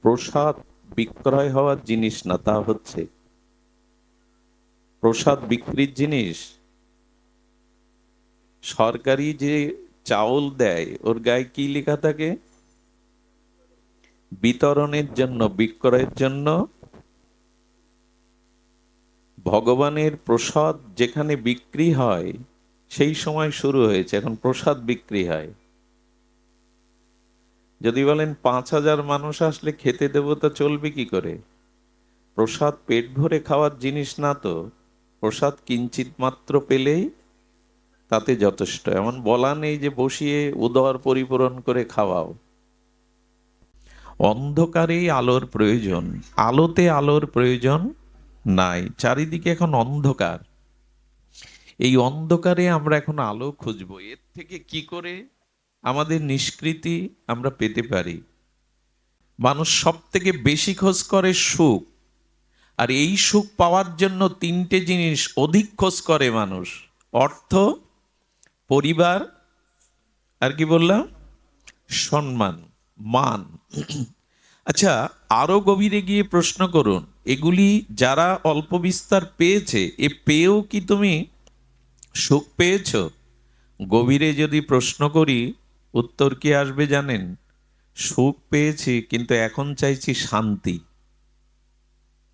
প্রসাদ বিক্রয় হওয়ার জিনিস না, তা হচ্ছে প্রসাদ বিক্রির জিনিস। সরকারি যে চাউল দেয় ওর গায়ে কি লেখা থাকে? বিতরণের জন্য, বিক্রয়ের জন্য। ভগবানের প্রসাদ যেখানে বিক্রি হয় সেই সময় শুরু হয়েছে, এখন প্রসাদ বিক্রি হয়। যদি বলেন 5,000 মানুষ আসলে খেতে দেবো, তা চলবে কি করে? প্রসাদ পেট ভরে খাওয়ার জিনিস না তো। প্রসাদ কিঞ্চিত মাত্র পেলেই তাতে যথেষ্ট। এমন বলা নেই যে বসিয়ে উদর পরিপূরণ করে খাওয়াও। অন্ধকারেই আলোর প্রয়োজন, আলোতে আলোর প্রয়োজন নাই। চারিদিকে এখন অন্ধকার। এই অন্ধকারে আমরা এখন আলো খুঁজবো। এর থেকে কি করে আমাদের নিষ্কৃতি আমরা পেতে পারি? মানুষ সব থেকে বেশি খোঁজ করে সুখ। আর এই সুখ পাওয়ার জন্য তিনটে জিনিস অধিক খোঁজ করে মানুষ: অর্থ, পরিবার, আর কি বললাম, সম্মান, মান। আচ্ছা, আরো গভীরে গিয়ে প্রশ্ন করুন, এগুলি যারা অল্প বিস্তার পেয়েছে, এ পেয়েও কি তুমি সুখ পেয়েছ? গভীরে যদি প্রশ্ন করি, উত্তর কি আসবে জানেন? সুখ পেয়েছি, কিন্তু এখন চাইছি শান্তি।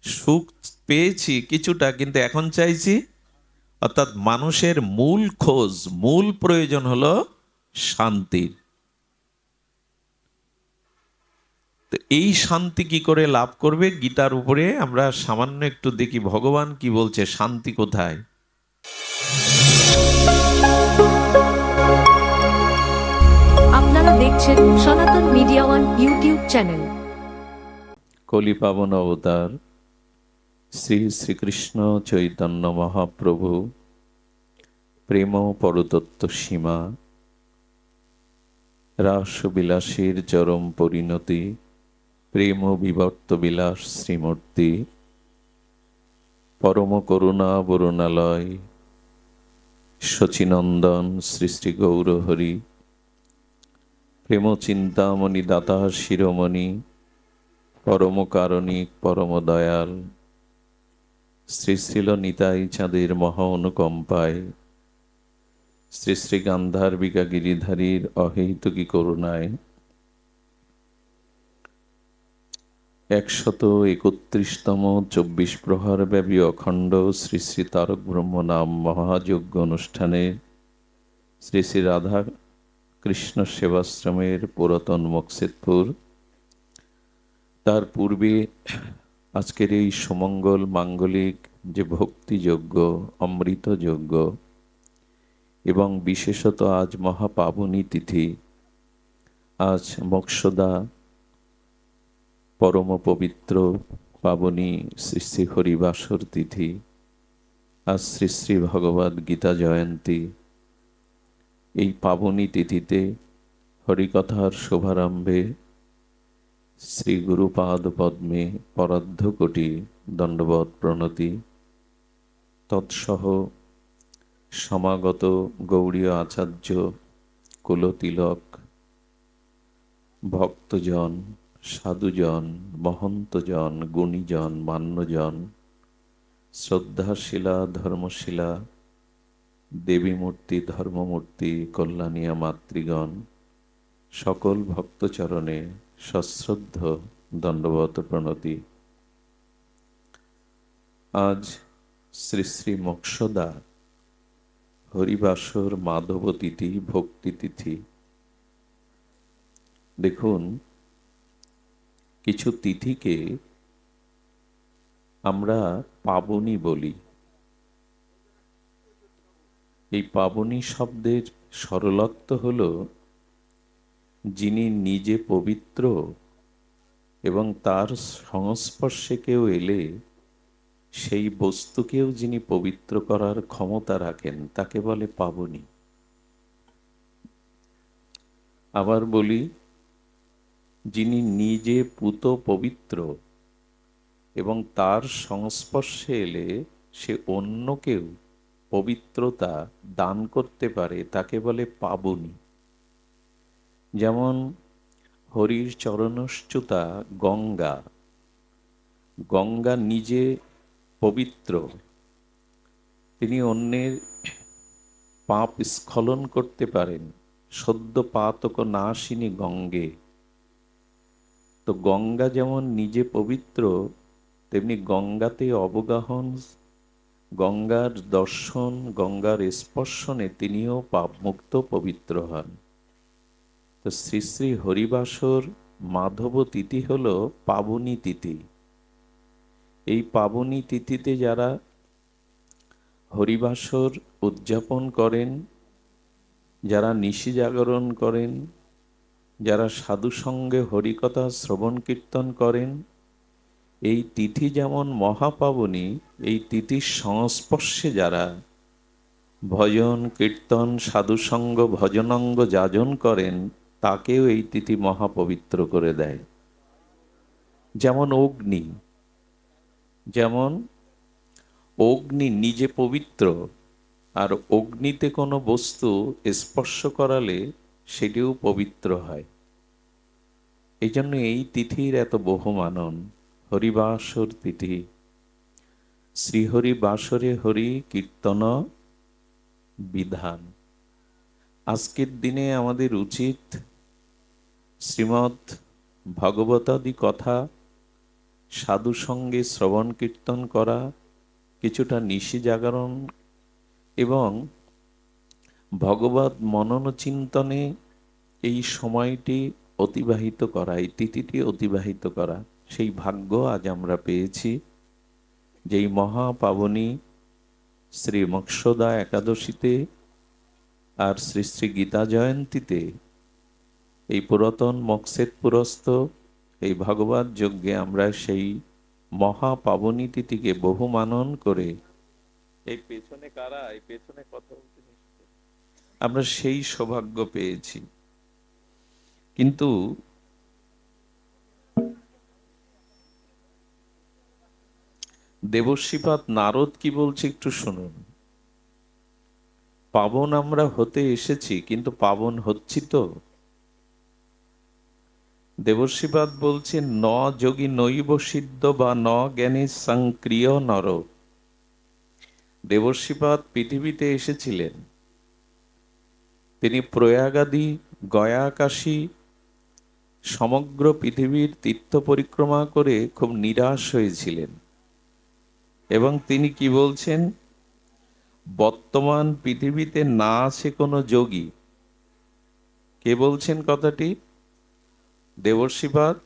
সুখ পেয়েছি কিছুটা, কিন্তু এখন চাইছি, অর্থাৎ মানুষের মূল খোঁজ, মূল প্রয়োজন হলো শান্তির। তো এই শান্তি কি করে লাভ করবে? গীতার উপরে আমরা সামান্য একটু দেখি ভগবান কি বলছে, শান্তি কোথায়। আপনারা দেখছেন সনাতন মিডিয়া ওয়ান ইউটিউব চ্যানেল। কলি পাবন অবতার শ্রী শ্রীকৃষ্ণ চৈতন্য মহাপ্রভু, প্রেম পরতত্ত্ব সীমা, রাসবিলাসীর চরম পরিণতি, প্রেম বিবর্ত বিলাস শ্রীমূর্তি, পরম করুণা বরুণালয়, শচীনন্দন শ্রী শ্রী গৌরহরি, প্রেম চিন্তামণি দাতা শিরোমণি, পরম কারণিক পরম দয়াল, শ্রী শ্রীল নিতাই চাঁদের মহা অনুকম্পায়, শ্রী শ্রী গান্ধার্বিকা গিরিধারীর অহেতুকী করুণায় 131তম 24 প্রহর ব্যাপী অখণ্ড শ্রী শ্রী তারক ব্রহ্ম নাম মহাযজ্ঞ অনুষ্ঠানে শ্রী শ্রী রাধা কৃষ্ণ সেবাশ্রমের পুরাতন মকসেদপুর, তার পূর্বে আজকের এই সুমঙ্গল মাঙ্গলিক যে ভক্তিযজ্ঞ, অমৃতযজ্ঞ, এবং বিশেষত আজ মহাপাবনী তিথি, আজ মোক্ষদা পরম পবিত্র পাবনী শ্রী শ্রী হরিবাসর তিথি, আজ শ্রী শ্রী ভগবদ গীতা জয়ন্তী। এই পাবনী তিথিতে হরিকথার শুভারম্ভে শ্রী গুরুপাদ পদ্মে পরার্ধ কোটি দণ্ডবৎ প্রণতি। তৎসহ সমাগত গৌড়ীয় আচার্য, কুলতিলক, ভক্তজন, সাধুজন, মহন্তজন, গুণীজন, মান্যজন, শ্রদ্ধাশীলা, ধর্মশীলা, দেবীমূর্তি, ধর্মমূর্তি, কল্যাণিয়া মাতৃগণ, সকল ভক্তচরণে সশ্রদ্ধ দণ্ডবত প্রণতি। আজ শ্রী শ্রী মোক্ষদা হরিবাসর মাধব তিথি, ভক্তি তিথি। দেখুন, কিছু তিথিকে আমরা পাবনী বলি। এই পাবনী শব্দের সরলত্ব হল যিনি নিজে পবিত্র এবং তার সংস্পর্শে কেউ এলে সেই বস্তুকেও যিনি পবিত্র করার ক্ষমতা রাখেন, তাকে বলে পাবনী। আবার বলি, যিনি নিজে পূত পবিত্র এবং তার সংস্পর্শে এলে সে অন্যকেও পবিত্রতা দান করতে পারে, তাকে বলে পাবনী। যেমন হরির চরণশ্চ্যুতা গঙ্গা। গঙ্গা নিজে পবিত্র, তিনি অন্যের পাপ স্খলন করতে পারেন। সদ্য পাতক নাশিনী গঙ্গে। তো গঙ্গা যেমন নিজে পবিত্র, তেমনি গঙ্গাতে অবগাহন, গঙ্গার দর্শন, গঙ্গার স্পর্শনে তিনিও পাপমুক্ত পবিত্র হন। তো শ্রী শ্রী হরিবাসর মাধব তিথি হল পাবনী তিথি। এই পাবনী তিথিতে যারা হরিবাসর উদযাপন করেন, যারা নিশি জাগরণ করেন, যারা সাধু সঙ্গে হরিকথা শ্রবণ কীর্তন করেন, এই তিথি যেমন মহাপাবনী, এই তিথির সংস্পর্শে যারা ভজন কীর্তন সাধুসঙ্গ ভজনঙ্গ যাজন করেন, তাকেও এই তিথি মহাপবিত্র করে দেয়। যেমন অগ্নি, যেমন অগ্নি নিজে পবিত্র, আর অগ্নিতে কোনো বস্তু স্পর্শ করালে সেটিও পবিত্র হয়। এই জন্য এই তিথির এত বহুমানন। হরিবাসর তিথি, শ্রীহরি বাসরে হরি কীর্তন বিধান। আজকের দিনে আমাদের উচিত শ্রীমদ্ ভগবতাদি কথা সাধু সঙ্গে শ্রবণ কীর্তন করা, কিছুটা নিশি জাগরণ এবং ভগবত মনন চিন্তনে এই সময়টি অতিবাহিত করা, এই তিথিটি অতিবাহিত করা। সেই ভাগ্য আজ আমরা পেয়েছি। যেই মহাপাবনী শ্রী মৎস্যদা একাদশীতে আর শ্রী শ্রী গীতা জয়ন্তীতে এই পুরাতন মকসেদ পুরস্ত এই ভগবত যজ্ঞে আমরা সেই মহাপাবনী তিথিকে বহু মানন করে, এই পেছনে কারা, এই পেছনে কথা বলতে আমরা সেই সৌভাগ্য পেয়েছি। কিন্তু দেবশ্রীপাদ নারদ কি বলছে একটু শুনুন। পাবন আমরা হতে এসেছি, কিন্তু পাবন হচ্ছি তো? দেবশ্রীপাদ বলছে ন যোগী নৈব সিদ্ধ বা ন জ্ঞানী সংক্রিয় নর। দেবশ্রীপাদ পৃথিবীতে এসেছিলেন, তিনি প্রয়াগাদি গয়া কাশী সমগ্র পৃথিবীর তীর্থ পরিক্রমা করে খুব নিরাশ হয়েছিলেন। এবং তিনি কি বলছেন, বর্তমান পৃথিবীতে না আছে কোনো যোগী। কে বলছেন কথাটি? দেবশ্রীপাদ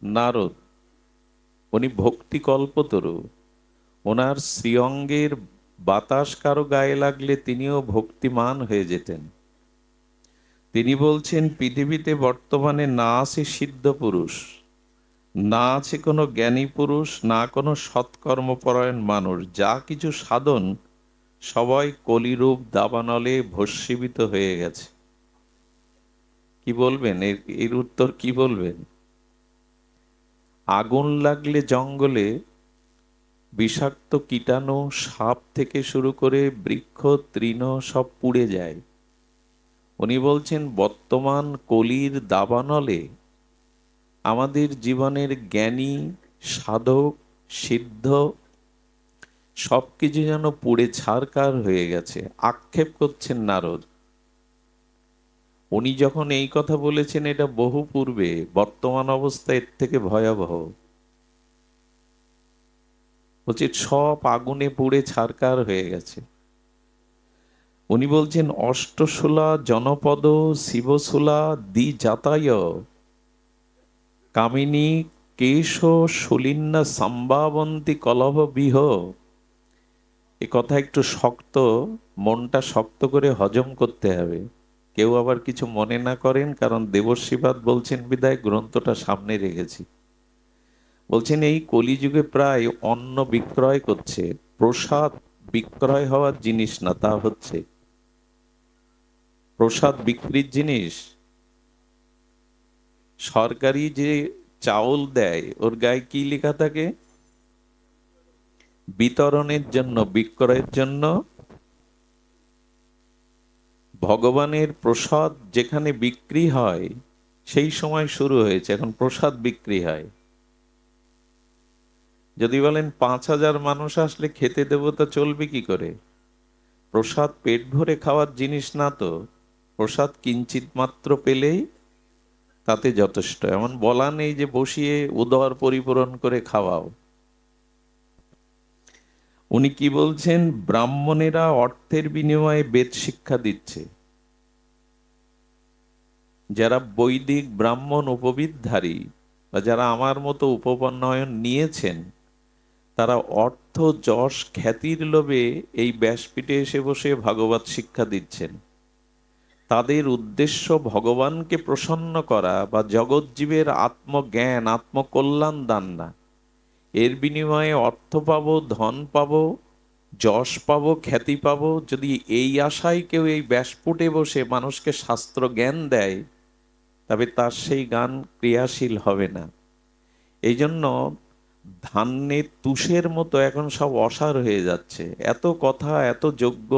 নারদ। উনি ভক্তি কল্পতরু। ওনার শ্রীঅঙ্গের বাতাস কারো গায়ে লাগলে তিনিও ভক্তিমান হয়ে যেতেন। তিনি বলছেন পৃথিবীতে বর্তমানে না আছে সিদ্ধ পুরুষ, না আছে কোনো জ্ঞানী পুরুষ, না কোনো সৎকর্মপরায়ণ মানুষ। যা কিছু সাধন সবাই কলিরূপ দাবানলে ভস্মীভূত হয়ে গেছে। কি বলবেন এর উত্তর কি বলবেন? আগুন লাগলে জঙ্গলে বিষাক্ত কীটাণু সাপ থেকে শুরু করে বৃক্ষ তৃণ সব পুড়ে যায়। উনি বলছেন বর্তমান কলির দাবানলে আমাদের জীবনের জ্ঞানী সাধক সিদ্ধ সবকিছু যেন পুড়ে ছারকার হয়ে গেছে। আক্ষেপ করছেন নারদ। উনি যখন এই কথা বলেছেন এটা বহু পূর্বে, বর্তমান অবস্থা এর থেকে ভয়াবহ। বলছে সব আগুনে পুড়ে ছারকার হয়ে গেছে। উনি বলছেন অষ্টশূলা জনপদ শিবশূলা দ্বিজাতায় কামিনী কেশ শূলিন্না সম্ভাবন্তী কলভ বিহ। এ কথা একটু শক্ত, মনটা শক্ত করে হজম করতে হবে। কেউ আবার কিছু মনে না করেন, কারণ দেবশ্রীপাদ বলছেন বিদায় গ্রন্থটা সামনে রেখেছি। বলছেন এই কলিযুগে প্রায় অন্ন বিক্রয় করছে, প্রসাদ বিক্রয় হওয়ার জিনিস না, তা হচ্ছে প্রসাদ বিক্রির জিনিস। সরকারি যে চাউল দেয় ওর গায়ে কি লেখা থাকে? বিতরণের জন্য, বিক্রয়ের জন্য। ভগবানের প্রসাদ যেখানে বিক্রি হয় সেই সময় শুরু হয়েছে, এখন প্রসাদ বিক্রি হয়। যদি বলেন 5,000 মানুষ আসলে খেতে দেবো, তা চলবে কি করে? প্রসাদ পেট ভরে খাওয়ার জিনিস না তো। প্রসাদ কিঞ্চিত মাত্র পেলেই তাতে যথেষ্ট। এমন বলা নেই যে বসিয়ে উদর পরিপূরণ করে খাওয়াও। উনি কি বলছেন? ব্রাহ্মণেরা অর্থের বিনিময়ে বেদ শিক্ষা দিচ্ছে। যারা বৈদিক ব্রাহ্মণ উপবিদধারী বা যারা আমার মতো উপনয়ন নিয়েছেন, তারা অর্থ, যশ, খ্যাতির লোভে এই ব্যাসপীঠে এসে বসে ভাগবত শিক্ষা দিচ্ছেন। তাদের উদ্দেশ্য ভগবানকে প্রসন্ন করা বা জগৎজীবের আত্মজ্ঞান, আত্মকল্যাণ দান না। এর বিনিময়ে অর্থ পাবো, ধন পাবো, যশ পাবো, খ্যাতি পাবো, যদি এই আশায় কেউ এই ব্যাসপীঠে বসে মানুষকে শাস্ত্র জ্ঞান দেয়, তবে তার সেই জ্ঞান ক্রিয়াশীল হবে না। এই জন্য ধান্যের তুষের মতো এখন সব অসার হয়ে যাচ্ছে। এত কথা, এত যজ্ঞ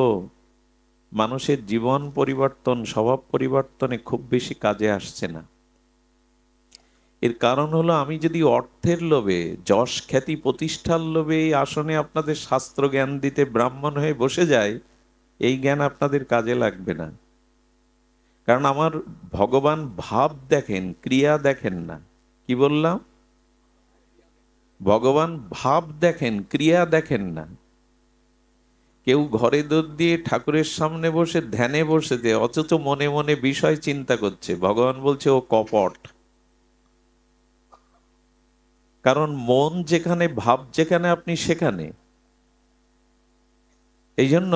মানুষের জীবন পরিবর্তন, স্বভাব পরিবর্তনে খুব বেশি কাজে আসছে না। এর কারণ হলো, আমি যদি অর্থের লোভে, যশ, খ্যাতি, প্রতিষ্ঠার লোভে এই আসনে আপনাদের শাস্ত্র জ্ঞান দিতে ব্রাহ্মণ হয়ে বসে যায়, এই জ্ঞান আপনাদের কাজে লাগবে না। কারণ আমার ভগবান ভাব দেখেন, ক্রিয়া দেখেন না। কি বললাম? ভগবান ভাব দেখেন, ক্রিয়া দেখেন না। কেউ ঘরে দৌড় দিয়ে ঠাকুরের সামনে বসে ধ্যানে বসেছে, অথচ মনে মনে বিষয় চিন্তা করছে। ভগবান বলছে ও কপট। কারণ মন যেখানে, ভাব যেখানে, আপনি সেখানে। এই জন্য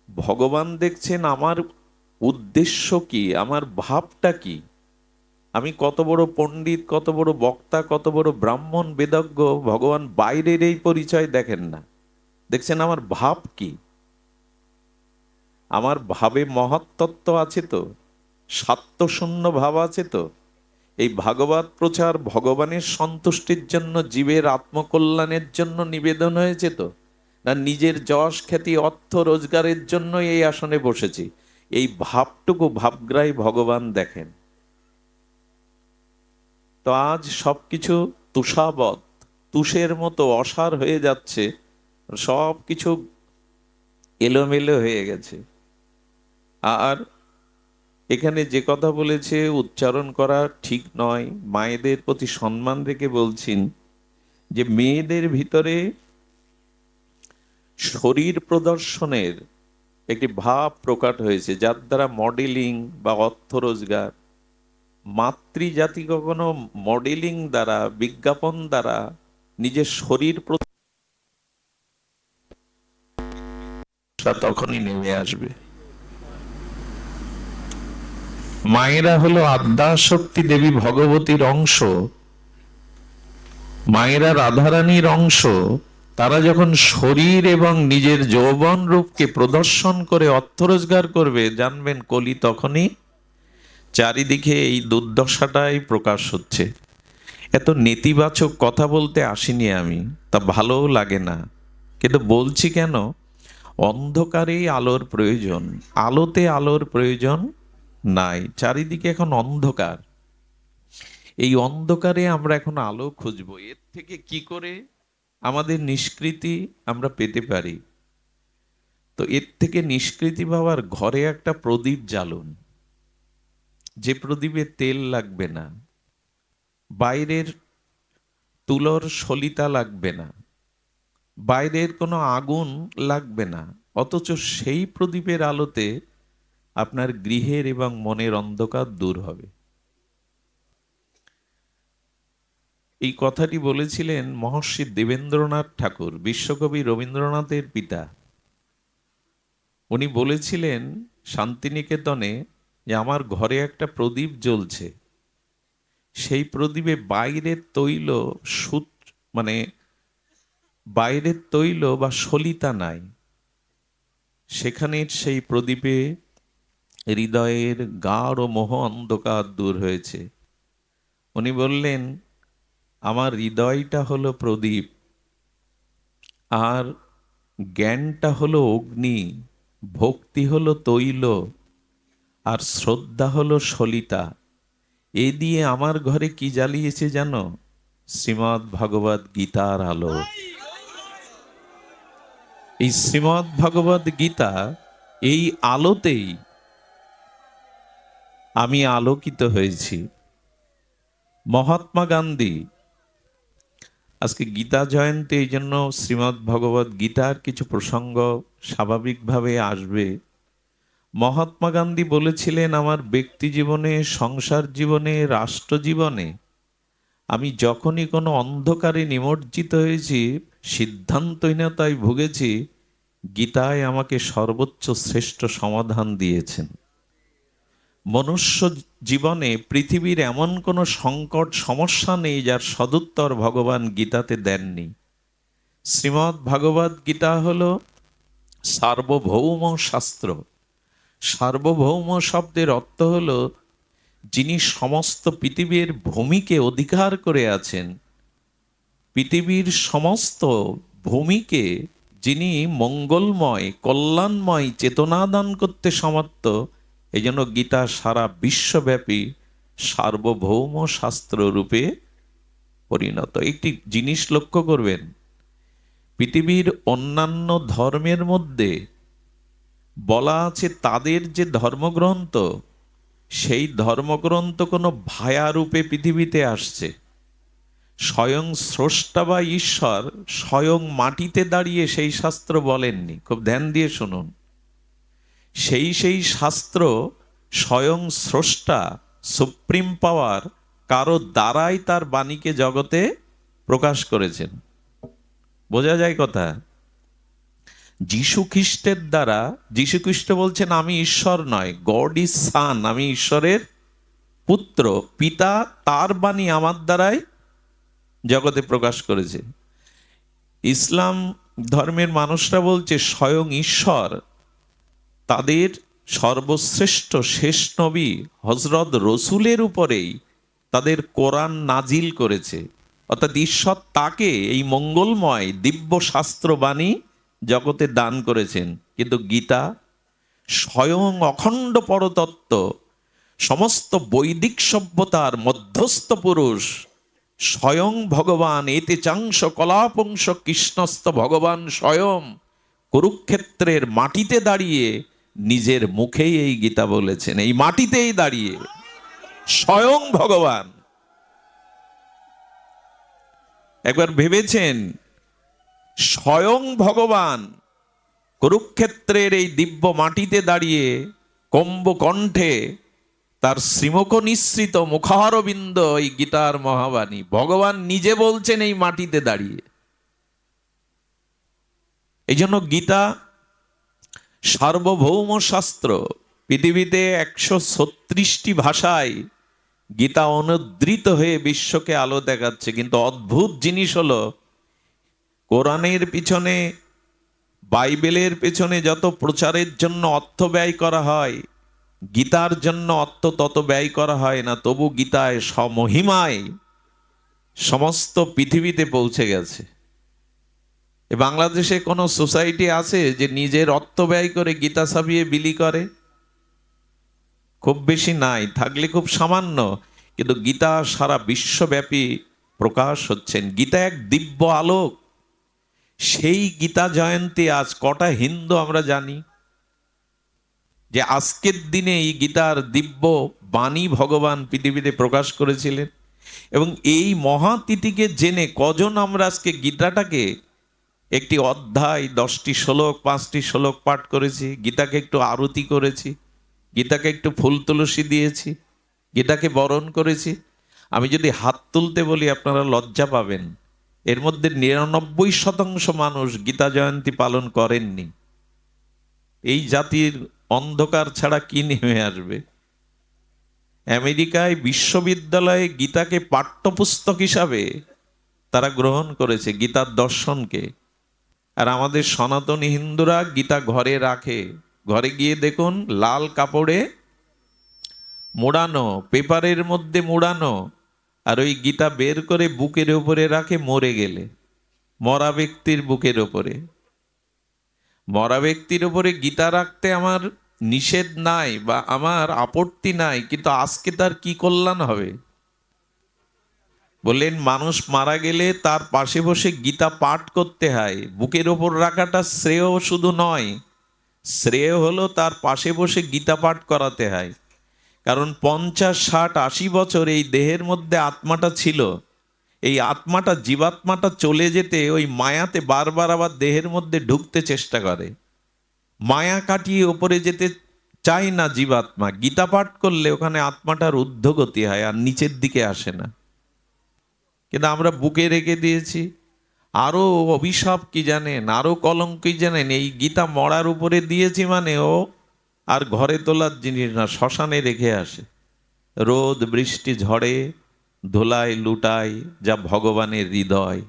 ভগবান দেখছেন আমার উদ্দেশ্য কি, আমার ভাবটা কি। আমি কত বড় পণ্ডিত, কত বড় বক্তা, কত বড় ব্রাহ্মণ বেদজ্ঞ, ভগবান বাইরের এই পরিচয় দেখেন না। দেখছেন আমার ভাব কি। আমার ভাবে মহত্তত্ব আছে তো, স্বার্থশূন্য ভাব আছে তো। এই ভাগবত প্রচার ভগবানের সন্তুষ্টির জন্য, জীবের আত্মকল্যাণের জন্য নিবেদন হয়েছে তো, না নিজের যশ, খ্যাতি, অর্থ রোজগারের জন্য এই আসনে বসেছি? এই ভাবটুকু, ভাবগ্রাহী ভগবান দেখেন। তো আজ সবকিছু তুষাবৎ, তুষের মতো অসার হয়ে যাচ্ছে, সবকিছু এলোমেলো হয়ে গেছে। আর এখানে যে কথা বলেছে উচ্চারণ করা ঠিক নয়। মায়েদের প্রতি সম্মান রেখে বলছেন যে মেয়েদের ভিতরে শরীর প্রদর্শনের একটি ভাব প্রকট হয়েছে, যার দ্বারা মডেলিং বা অর্থ রোজগার। মাতৃজাতি কখনো মডেলিং দ্বারা, বিজ্ঞাপন দ্বারা নিজের শরীর তখনই নেমে আসবে। মায়েরা হলো আদ্যাশক্তি দেবী ভগবতীর অংশ, মায়েরা রাধারানীর অংশ। তারা যখন শরীর এবং নিজের যৌবন রূপকে প্রদর্শন করে অর্থ রোজগার করবে, জানবেন কলি তখনই। চারিদিকে এই দুর্দশাটাই প্রকাশ হচ্ছে। এত নেতিবাচক কথা বলতে আসিনি আমি, তা ভালোও লাগে না, কিন্তু বলছি কেন? অন্ধকারেই আলোর প্রয়োজন, আলোতে আলোর প্রয়োজন নাই। চারিদিকে এখন অন্ধকার। এই অন্ধকারে আমরা এখন আলো খুঁজবো। এর থেকে কি করে আমাদের নিষ্কৃতি আমরা পেতে পারি? তো এর থেকে নিষ্কৃতি পাওয়ার ঘরে একটা প্রদীপ জ্বালুন, যে প্রদীপে তেল লাগবে না, বাইরের তুলোর সলিতা লাগবে না, বাইরের কোনো আগুন লাগবে না, অথচ সেই প্রদীপের আলোতে আপনার গৃহের এবং মনের অন্ধকার দূর হবে। এই কথাটি বলেছিলেন মহর্ষি দেবেন্দ্রনাথ ঠাকুর, বিশ্বকবি রবীন্দ্রনাথের পিতা। উনি বলেছিলেন শান্তিনিকেতনে যে আমার ঘরে একটা প্রদীপ জ্বলছে, সেই প্রদীপে বাইরের তৈল, সুত, মানে বাইরের তৈল বা সলিতা নাই। সেখানে সেই প্রদীপে হৃদয়ের গাঢ় মোহ অন্ধকার দূর হয়েছে। উনি বললেন আমার হৃদয়টা হলো প্রদীপ, আর জ্ঞানটা হলো অগ্নি, ভক্তি হলো তৈল, আর শ্রদ্ধা হলো সলিতা। এ দিয়ে আমার ঘরে কি জ্বালিয়েছে জানো? শ্রীমদ্ ভগবদ গীতার আলো। এই শ্রীমদ্ ভগবদ গীতা, এই আলোতেই আমি আলোকিত হয়েছি। মহাত্মা গান্ধী, আজকে গীতা জয়ন্তী, এই জন্য শ্রীমদ্ ভগবদ গীতার কিছু প্রসঙ্গ স্বাভাবিকভাবে আসবে। মহাত্মা গান্ধী বলেছিলেন, আমার ব্যক্তি জীবনে, সংসার জীবনে, রাষ্ট্র জীবনে আমি যখনই কোনো অন্ধকারে নিমজ্জিত হয়েছি, সিদ্ধান্তহীনতায় ভুগেছি, গীতায় আমাকে সর্বোচ্চ শ্রেষ্ঠ সমাধান দিয়েছেন। মনুষ্য জীবনে পৃথিবীর এমন কোনো সংকট সমস্যা নেই যার সদুত্তর ভগবান গীতাতে দেননি। শ্রীমদ্ ভগবদ গীতা হলো সার্বভৌম শাস্ত্র। সার্বভৌম শব্দের অর্থ হলো যিনি সমস্ত পৃথিবীর ভূমিকে অধিকার করে আছেন, পৃথিবীর সমস্ত ভূমিকে যিনি মঙ্গলময় কল্যাণময় চেতনা দান করতে সমর্থ। এই জন্য গীতা সারা বিশ্বব্যাপী সার্বভৌম শাস্ত্র রূপে পরিণত। একটি জিনিস লক্ষ্য করবেন, পৃথিবীর অন্যান্য ধর্মের মধ্যে বলা আছে তাদের যে ধর্মগ্রন্থ, সেই ধর্মগ্রন্থ কোনো ভায়া রূপে পৃথিবীতে আসছে। স্বয়ং স্রষ্টা বা ঈশ্বর স্বয়ং মাটিতে দাঁড়িয়ে সেই শাস্ত্র বলেননি। খুব ধ্যান দিয়ে শুনুন। সেই শাস্ত্র স্বয়ং স্রষ্টা সুপ্রিম পাওয়ার কারো দ্বারাই তার বাণীকে জগতে প্রকাশ করেছেন। বোঝা যায় কথা? যীশু খ্রিস্টের দ্বারা, যীশু খ্রিস্ট বলছেন আমি ঈশ্বর নয়, গড ইজ সান, আমি ঈশ্বরের পুত্র, পিতা তার বাণী আমার দ্বারাই জগতে প্রকাশ করেছে। ইসলাম ধর্মের মানুষরা বলছে স্বয়ং ঈশ্বর তাদের সর্বশ্রেষ্ঠ শেষ নবী হজরত রসুলের উপরেই তাদের কোরআন নাজিল করেছে। অর্থাৎ ঈশ্বর তাকে এই মঙ্গলময় দিব্য শাস্ত্র বাণী জগতে দান করেছেন। কিন্তু গীতা স্বয়ং অখণ্ড পরতত্ত্ব, সমস্ত বৈদিক সভ্যতার মধ্যস্থ পুরুষ, স্বয়ং ভগবান, এতে চাংশ কলাপংশ কৃষ্ণস্থ ভগবান স্বয়ং কুরুক্ষেত্রের মাটিতে দাঁড়িয়ে নিজের মুখেই এই গীতা বলেছেন। এই মাটিতেই দাঁড়িয়ে স্বয়ং ভগবান। একবার ভেবেছেন, স্বয়ং ভগবান কুরুক্ষেত্রের এই দিব্য মাটিতে দাঁড়িয়ে কম্বকণ্ঠে তার শ্রীমুখ নিঃসৃত মুখারবিন্দ এই গীতার মহাবাণী ভগবান নিজে বলছেন এই মাটিতে দাঁড়িয়ে। এই জন্য গীতা সার্বভৌম শাস্ত্র। পৃথিবীতে 136টি ভাষায় গীতা অনুদ্রিত হয়ে বিশ্বকে আলো দেখাচ্ছে। কিন্তু অদ্ভুত জিনিস হলো, কোরআনের পিছনে, বাইবেলের পেছনে যত প্রচারের জন্য অর্থ ব্যয় করা হয়, গীতার জন্য অর্থ তত ব্যয় করা হয় না। তবু গীতায় সমহিমায় সমস্ত পৃথিবীতে পৌঁছে গেছে। বাংলাদেশে কোনো সোসাইটি আছে যে নিজের অর্থ ব্যয় করে গীতা ছাপিয়ে বিলি করে? খুব বেশি নাই, থাকলে খুব সামান্য। কিন্তু গীতা সারা বিশ্বব্যাপী প্রকাশ হচ্ছেন। গীতা এক দিব্য আলোক। সেই গীতা জয়ন্তী আজ কটা হিন্দু আমরা জানি যে আজকের দিনে এই গীতার দিব্য বাণী ভগবান পৃথিবীতে প্রকাশ করেছিলেন। এবং এই মহাতিথিকে জেনে কজন আমরা আজকে গীতাটাকে একটি অধ্যায়, 10টি শ্লোক, 5টি শ্লোক পাঠ করেছি, গীতাকে একটু আরতি করেছি, গীতাকে একটু ফুল তুলসী দিয়েছি, গীতাকে বরণ করেছি? আমি যদি হাত তুলতে বলি আপনারা লজ্জা পাবেন। এর মধ্যে 99% মানুষ গীতা জয়ন্তী পালন করেননি। এই জাতির অন্ধকার ছাড়া কি নেমে আসবে? আমেরিকায় বিশ্ববিদ্যালয়ে গীতাকে পাঠ্যপুস্তক হিসাবে তারা গ্রহণ করেছে, গীতার দর্শনকে। আর আমাদের সনাতনী হিন্দুরা গীতা ঘরে রাখে। ঘরে গিয়ে দেখুন, লাল কাপড়ে মোড়ানো, পেপারের মধ্যে মোড়ানো, আর ওই গীতা বের করে বুকের উপরে রাখে। মরে গেলে মরা ব্যক্তির বুকের উপরে, মরা ব্যক্তির উপরে গীতা রাখতে আমার নিষেধ নাই বা আমার আপত্তি নাই, কিন্তু আজকে তার কি কল্যাণ হবে? বললেন মানুষ মারা গেলে তার পাশে বসে গীতা পাঠ করতে হয়। বুকের ওপর রাখাটা শ্রেয় শুধু নয়, শ্রেয় হলো তার পাশে বসে গীতা পাঠ করাতে হয়। কারণ 50, 60, 80 বছর এই দেহের মধ্যে আত্মাটা ছিল। এই আত্মাটা, জীবাত্মাটা চলে যেতে ওই মায়াতে বারবার আবার দেহের মধ্যে ঢুকতে চেষ্টা করে। মায়া কাটিয়ে ওপরে যেতে চায় না জীবাত্মা। গীতা পাঠ করলে ওখানে আত্মাটার ঊর্ধ্বগতি হয়, আর নিচের দিকে আসে না। কিন্তু আমরা বুকে রেখে দিয়েছি। আরো অভিশাপ কি জানেন, আরো কলঙ্ক কি জানেন? এই গীতা মরার উপরে দিয়েছি মানে ও আর ঘরে তোলার জিনিস না, শ্মশানে রেখে আসে। রোদ বৃষ্টি ঝড়ে ধুলায় লুটায় যা ভগবানের হৃদয়।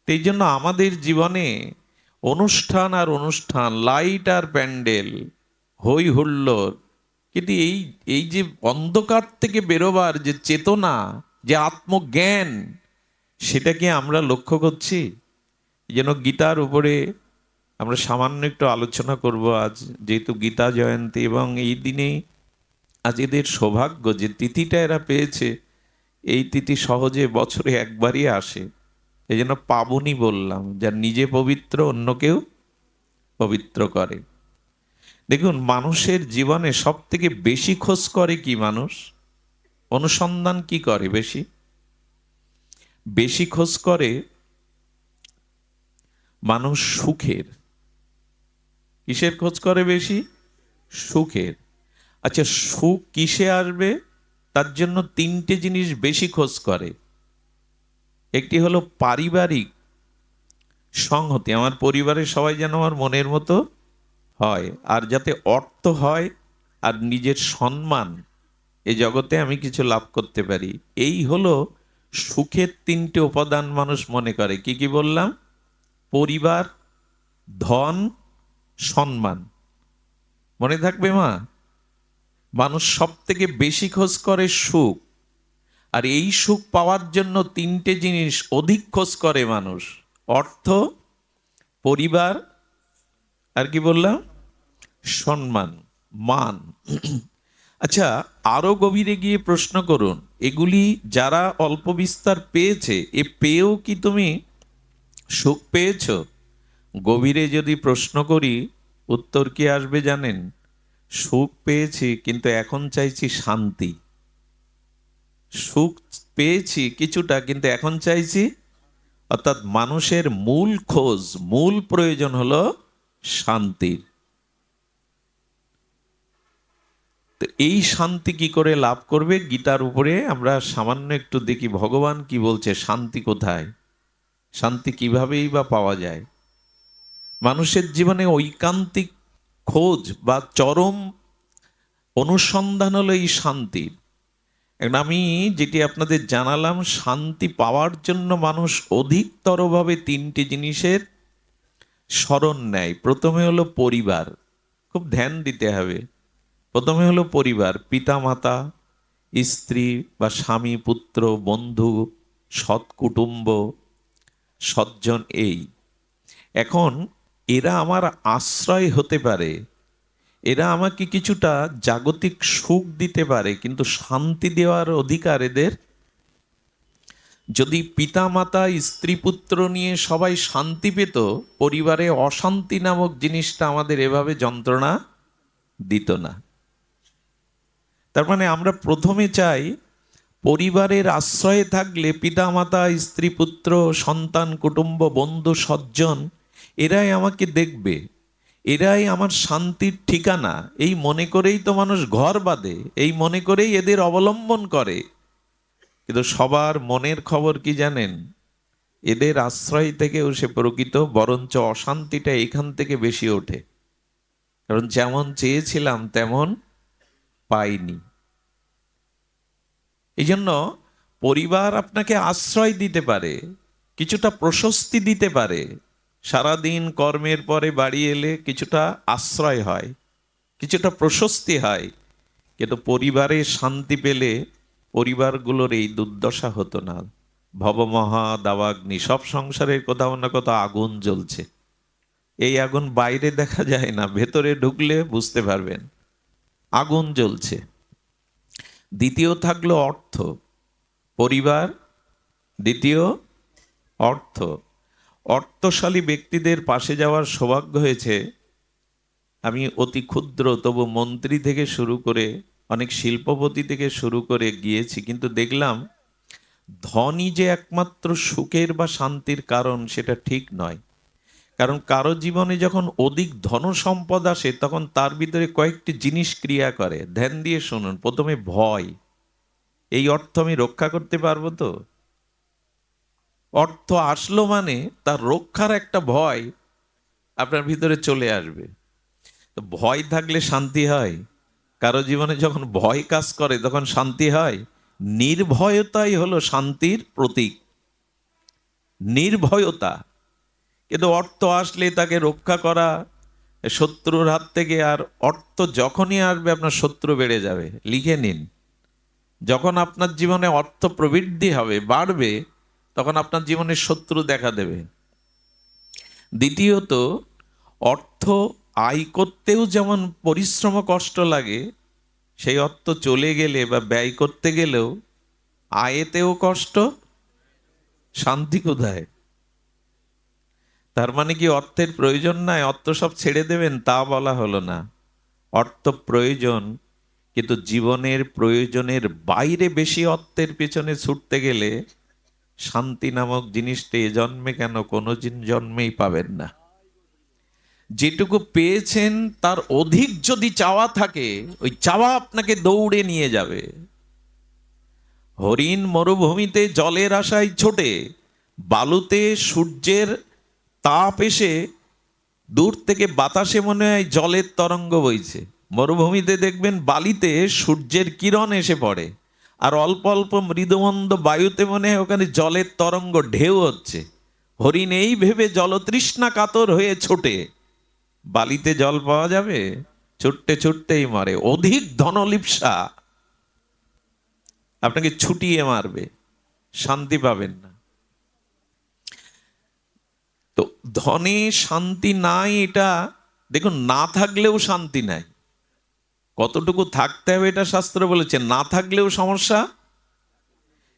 এই জন্য আমাদের জীবনে অনুষ্ঠান আর অনুষ্ঠান, লাইট আর প্যান্ডেল, হই হুল্লোড়, কিন্তু এই এই যে অন্ধকার থেকে বেরোবার যে চেতনা, যে আত্মজ্ঞান, সেটা কি আমরা লক্ষ্য করছি? এই জন্য গীতার উপরে আমরা সামান্য একটু আলোচনা করব আজ, যেহেতু গীতা জয়ন্তী, এবং এই দিনে আজ এদের সৌভাগ্য যে তিথিটা এরা পেয়েছে। এই তিথি সহজে বছরে একবারই আসে, এই জন্য পাবনি বললাম, যার নিজে পবিত্র অন্যকেও পবিত্র করে। দেখুন, মানুষের জীবনে সব থেকে বেশি খোঁজ করে কি মানুষ? অনুসন্ধান কি করে বেশি? বেশি খোঁজ করে মানুষ সুখের। কিসের খোঁজ করে বেশি? সুখের। আচ্ছা, সুখ কিসে আসবে? তার জন্য তিনটে জিনিস বেশি খোঁজ করে। একটি হলো পারিবারিক সংহতি, আমার পরিবারের সবাই যেন আমার মনের মতো হয়, আর যাতে অর্থ হয়, আর নিজের সম্মান, এই জগতে আমি কিছু লাভ করতে পারি। এই হলো সুখের তিনটে উপাদান মানুষ মনে করে। কি কি বললাম? পরিবার, ধন, সম্মান। মনে থাকবে মা? মানুষ সব থেকে বেশি খোঁজ করে সুখ, আর এই সুখ পাওয়ার জন্য তিনটে জিনিস অধিক খোঁজ করে মানুষ: অর্থ, পরিবার, আর কি বললাম? সম্মান, মান। আচ্ছা, আরো গভীরে গিয়ে প্রশ্ন করুন, এগুলি যারা অল্প বিস্তার পেয়েছে, এ পেয়েও কি তুমি সুখ পেয়েছ? গভীরে যদি প্রশ্ন করি, উত্তর কি আসবে জানেন? সুখ পেয়েছি, কিন্তু এখন চাইছি শান্তি। সুখ পেয়েছি কিছুটা, কিন্তু এখন চাইছি, অর্থাৎ মানুষের মূল খোঁজ, মূল প্রয়োজন হলো শান্তির। তো এই শান্তি কি করে লাভ করবে? গীতার উপরে আমরা সামান্য একটু দেখি ভগবান কি বলছে, শান্তি কোথায়, শান্তি কিভাবেই বা পাওয়া যায়। মানুষের জীবনে ঐকান্তিক খোঁজ বা চরম অনুসন্ধান হলো এই শান্তির। এখন আমি যেটি আপনাদের জানালাম, শান্তি পাওয়ার জন্য মানুষ অধিকতরভাবে তিনটি জিনিসের শরণ নেয়। প্রথমে হলো পরিবার, খুব ধ্যান দিতে হবে। প্রথমে হলো পরিবার, পিতা মাতা, স্ত্রী বা স্বামী, পুত্র, বন্ধু, সৎ কুটুম্ব, সজ্জন। এই এখন এরা আমার আশ্রয় হতে পারে, এরা আমাকে কিছুটা জাগতিক সুখ দিতে পারে, কিন্তু শান্তি দেওয়ার অধিকার এদের। যদি পিতা মাতা, স্ত্রী, পুত্র নিয়ে সবাই শান্তি পেত, পরিবারে অশান্তি নামক জিনিসটা আমাদের এভাবে যন্ত্রণা দিত না। তার মানে আমরা প্রথমে চাই পরিবারের আশ্রয়ে থাকলে পিতা মাতা, স্ত্রী, পুত্র, সন্তান, কুটুম্ব, বন্ধু, সজ্জন, এরাই আমাকে দেখবে, এরাই আমার শান্তির ঠিকানা। এই মনে করেই তো মানুষ ঘর বাঁধে, এই মনে করেই এদের অবলম্বন করে। কিন্তু সবার মনের খবর কি জানেন? এদের আশ্রয় থেকেও সে প্রকৃত বরঞ্চ অশান্তিটা এখান থেকে বেশি ওঠে। কারণ যেমন চেয়েছিলাম তেমন পাইনি। এই জন্য পরিবার আপনাকে আশ্রয় দিতে পারে, কিছুটা প্রশস্তি দিতে পারে। সারাদিন কর্মের পরে বাড়ি এলে কিছুটা আশ্রয় হয়, কিছুটা প্রশস্তি হয়। কিন্তু পরিবারে শান্তি পেলে পরিবারগুলোর এই দুর্দশা হতো না। ভবমহা দাবাগ্নি, সব সংসারের কোথাও না কোথাও আগুন জ্বলছে। এই আগুন বাইরে দেখা যায় না, ভেতরে ঢুকলে বুঝতে পারবেন আগুন জ্বলছে। দ্বিতীয় থাকলো অর্থ, পরিবার। দ্বিতীয় অর্থ। অর্থশালী ব্যক্তিদের পাশে যাওয়ার সৌভাগ্য হয়েছে। আমি অতি ক্ষুদ্র তবু মন্ত্রী থেকে শুরু করে অনেক শিল্পপতি থেকে শুরু করে গিয়েছি, কিন্তু দেখলাম ধনই যে একমাত্র সুখের বা শান্তির কারণ সেটা ঠিক নয়। কারণ কারো জীবনে যখন অধিক ধন সম্পদ আসে তখন তার ভিতরে কয়েকটি জিনিস ক্রিয়া করে। ধ্যান দিয়ে শুনুন। প্রথমে ভয়। এই অর্থ আমি রক্ষা করতে পারবো তো? অর্থ আসলো মানে তার রক্ষার একটা ভয় আপনার ভিতরে চলে আসবে। তো ভয় থাকলে শান্তি হয়? কারো জীবনে যখন ভয় কাজ করে তখন শান্তি হয়? নির্ভয়তাই হলো শান্তির প্রতীক, নির্ভয়তা। কিন্তু অর্থ আসলে তাকে রক্ষা করা শত্রুর হাত থেকে, আর অর্থ যখনই আসবে আপনার শত্রু বেড়ে যাবে। লিখে নিন, যখন আপনার জীবনে অর্থ প্রবৃদ্ধি হবে, বাড়বে, তখন আপনার জীবনে শত্রু দেখা দেবে। দ্বিতীয়ত, অর্থ আয় করতেও যেমন পরিশ্রম কষ্ট লাগে, সেই অর্থ চলে গেলে বা ব্যয় করতে গেলেও আয়েতেও কষ্ট, শান্তি কোথায়? তার মানে কি অর্থের প্রয়োজন নাই, অর্থ সব ছেড়ে দেবেন তা বলা হলো না। অর্থ প্রয়োজন, কিন্তু জীবনের প্রয়োজনের বাইরে বেশি অর্থের পেছনে ছুটতে গেলে শান্তি নামক জিনিসটা এ জন্মে কেন কোনো জন্মেই পাবেন না। যেটুকু পেয়েছেন তার অধিক যদি চাওয়া থাকে, ওই চাওয়া আপনাকে দৌড়ে নিয়ে যাবে। হরিণ মরুভূমিতে জলের আশায় ছোটে, বালুতে সূর্যের তাপ এসে দূর থেকে বাতাসে মনে হয় জলের তরঙ্গ বইছে। মরুভূমিতে দেখবেন বালিতে সূর্যের কিরণ এসে পড়ে, আর অল্প অল্প মৃদুমন্দ বায়ুতে মনে হয় ওখানে জলের তরঙ্গ ঢেউ হচ্ছে। হরিণ এই ভেবে জলতৃষ্ণা কাতর হয়ে ছোটে। বালিতে জল পাওয়া যাবে? ছুটতে ছুটতেই মরে। অধিক ধনলিপ্সা আপনাকে ছুটিয়ে মারবে, শান্তি পাবেন না। তো ধনে শান্তি নাই, এটা দেখুন, না থাকলেও শান্তি নাই। কতটুকু থাকতে হবে এটা শাস্ত্র বলেছে, না থাকলেও সমস্যা।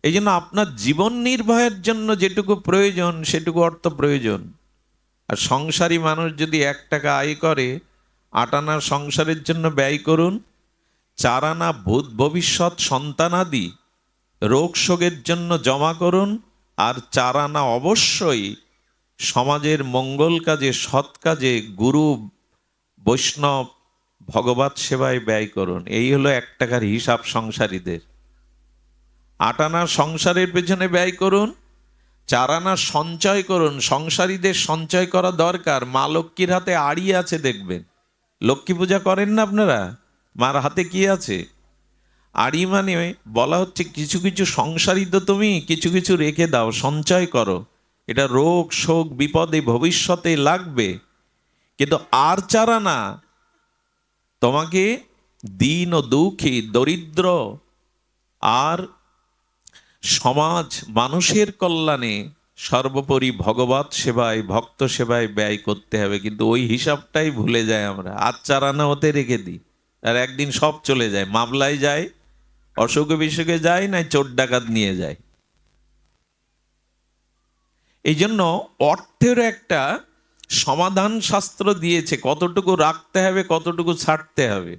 এই জন্য আপনার জীবন নির্বাহের জন্য যেটুকু প্রয়োজন সেটুকু অর্থ প্রয়োজন। আর সংসারী মানুষ যদি 1 টাকা আয় করে, 8 আনা সংসারের জন্য ব্যয় করুন, 4 আনা ভূত ভবিষ্যৎ সন্তানাদি রোগ শোকের জন্য জমা করুন, আর 4 আনা অবশ্যই সমাজের মঙ্গল কাজে, সৎ কাজে, গুরু বৈষ্ণব ভগবত সেবায় ব্যয় করুন। এই হলো 1 টাকার হিসাব সংসারীদের। 8 আনা সংসারের পেছনে ব্যয় করুন, 4 আনা সঞ্চয় করুন। সংসারীদের সঞ্চয় করা দরকার। মা লক্ষ্মীর হাতে আড়ি আছে, দেখবেন। লক্ষ্মী পূজা করেন না আপনারা? মার হাতে কি আছে? আড়ি। মানে বলা হচ্ছে কিছু কিছু সংসারী তো তুমি কিছু কিছু রেখে দাও, সঞ্চয় করো। এটা রোগ শোক বিপদে ভবিষ্যতে লাগবে। কিন্তু আর 4 আনা তোমাকে দীন ও দুঃখী, দরিদ্র আর সমাজ মানুষের কল্যাণে, সর্বোপরি ভগবত সেবায়, ভক্ত সেবায় ব্যয় করতে হবে। কিন্তু ওই হিসাবটাই ভুলে যায় আমরা। আর 4 আনা হতে রেখে দিই, আর একদিন সব চলে যায়। মামলায় যায়, অসুখে বিসুখে যায়, না চোর ডাকাত নিয়ে যায়। এই জন্য অর্থের একটা সমাধান শাস্ত্র দিয়েছে, কতটুকু রাখতে হবে, কতটুকু ছাড়তে হবে।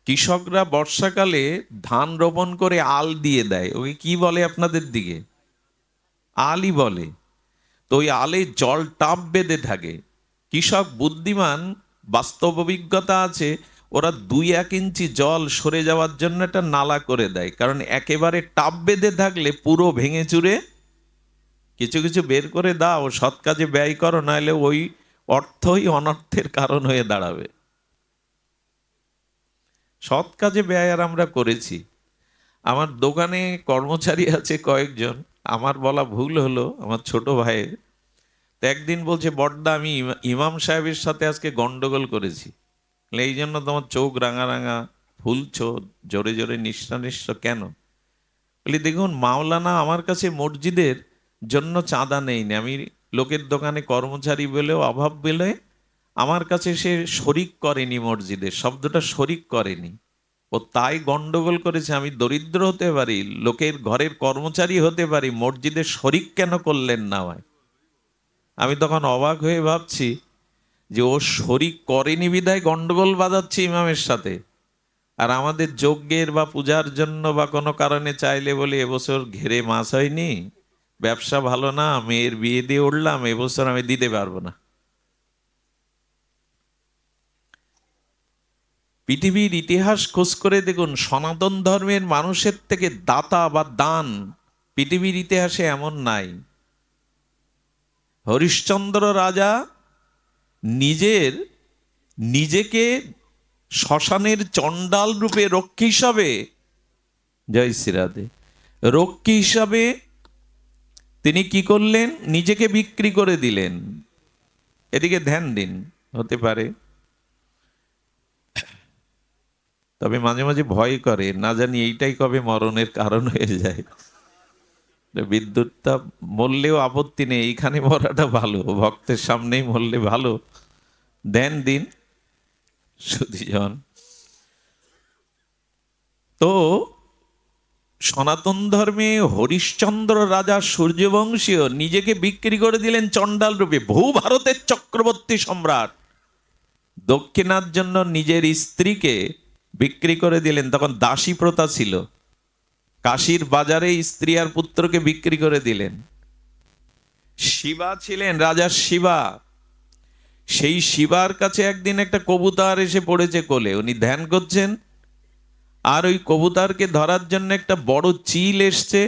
কৃষকরা বর্ষাকালে ধান রোপণ করে আল দিয়ে দেয়, ওকে কি বলে আপনাদের দিকে? আলই বলে। তো ওই আলে জল টাপ বেঁধে থাকে। কৃষক বুদ্ধিমান, বাস্তব অভিজ্ঞতা আছে, ওরা 2-1 ইঞ্চি জল সরে যাওয়ার জন্য একটা নালা করে দেয়। কারণ একেবারে টাপ বেঁধে থাকলে পুরো ভেঙে চুরে কিছু কিছু বের করে দাও, সৎ কাজে ব্যয় করো, নাহলে ওই অর্থই অনর্থের কারণ হয়ে দাঁড়াবে। সৎ কাজে ব্যয় আর আমরা করেছি। আমার দোকানে কর্মচারী আছে কয়েকজন, আমার বলা ভুল হলো আমার ছোট ভাইয়ের। তো একদিন বলছে, বড়দা আমি ইমাম সাহেবের সাথে আজকে গন্ডগোল করেছি। এই জন্য তোমার চোখ রাঙা রাঙা, ফুলছো, জোরে জোরে নিঃশ্বাস নিঃশ্বাস কেন? বলি দেখুন, মাওলানা আমার কাছে মসজিদের জন্য চাঁদা নেই না, আমি লোকের দোকানে কর্মচারী বলেও অভাব বলে আমার কাছে সে শরিক করেনি, মসজিদে শব্দটা শরিক করেনি। ও তাই গন্ডগোল করেছে, আমি দরিদ্র হতে পারি, লোকের ঘরের কর্মচারী হতে পারি, মসজিদে শরিক কেন করলেন না ভাই? আমি তখন অবাক হয়ে ভাবছি যে ও শরিক করেনি বিধায় গন্ডগোল বাজাচ্ছে ইমামের সাথে, আর আমাদের যজ্ঞের বা পূজার জন্য বা কোনো কারণে চাইলে বলে এবছর ঘেরে মাছ হয়নি, ব্যবসা ভালো না, মেয়ের বিয়ে দিয়ে উঠলাম, এবছর আমি দিতে পারবো না। পৃথিবীর ইতিহাস খোঁজ করে দেখুন, সনাতন ধর্মের মানুষের থেকে দাতা বা দান পৃথিবীর ইতিহাসে এমন নাই। হরিশ্চন্দ্র রাজা নিজেকে শ্মশানের চণ্ডাল রূপে রক্ষী হিসাবে, জয় শ্রীরাধে, রক্ষী হিসাবে তিনি কি করলেন? নিজেকে বিক্রি করে দিলেন। এদিকে ধ্যান দিন, হতে পারে, তবে মাঝে মাঝে ভয় করে, না জানি এইটাই কবে মরণের কারণ হয়ে যায়। বিদ্যুৎটা মরলেও আপত্তি নেই, এইখানে মরাটা ভালো, ভক্তের সামনেই মরলে ভালো। ধ্যান দিন সুধীজন। তো সনাতন ধর্মে হরিশ্চন্দ্র রাজা সূর্যবংশীয় নিজেকে বিক্রি করে দিলেন চণ্ডাল রূপে। ভূভারতের চক্রবর্তী সম্রাট দক্ষিণার জন্য নিজের স্ত্রীকে বিক্রি করে দিলেন। তখন দাসী প্রথা ছিল, কাশীর বাজারে স্ত্রী আর পুত্রকে বিক্রি করে দিলেন। শিবা ছিলেন, রাজা শিবা, সেই শিবার কাছে একদিন একটা কবুতর এসে পড়েছে কোলে, উনি ধ্যান করছেন, আর ওই কবুতরকে ধরার জন্য একটা বড় চিল এসছে,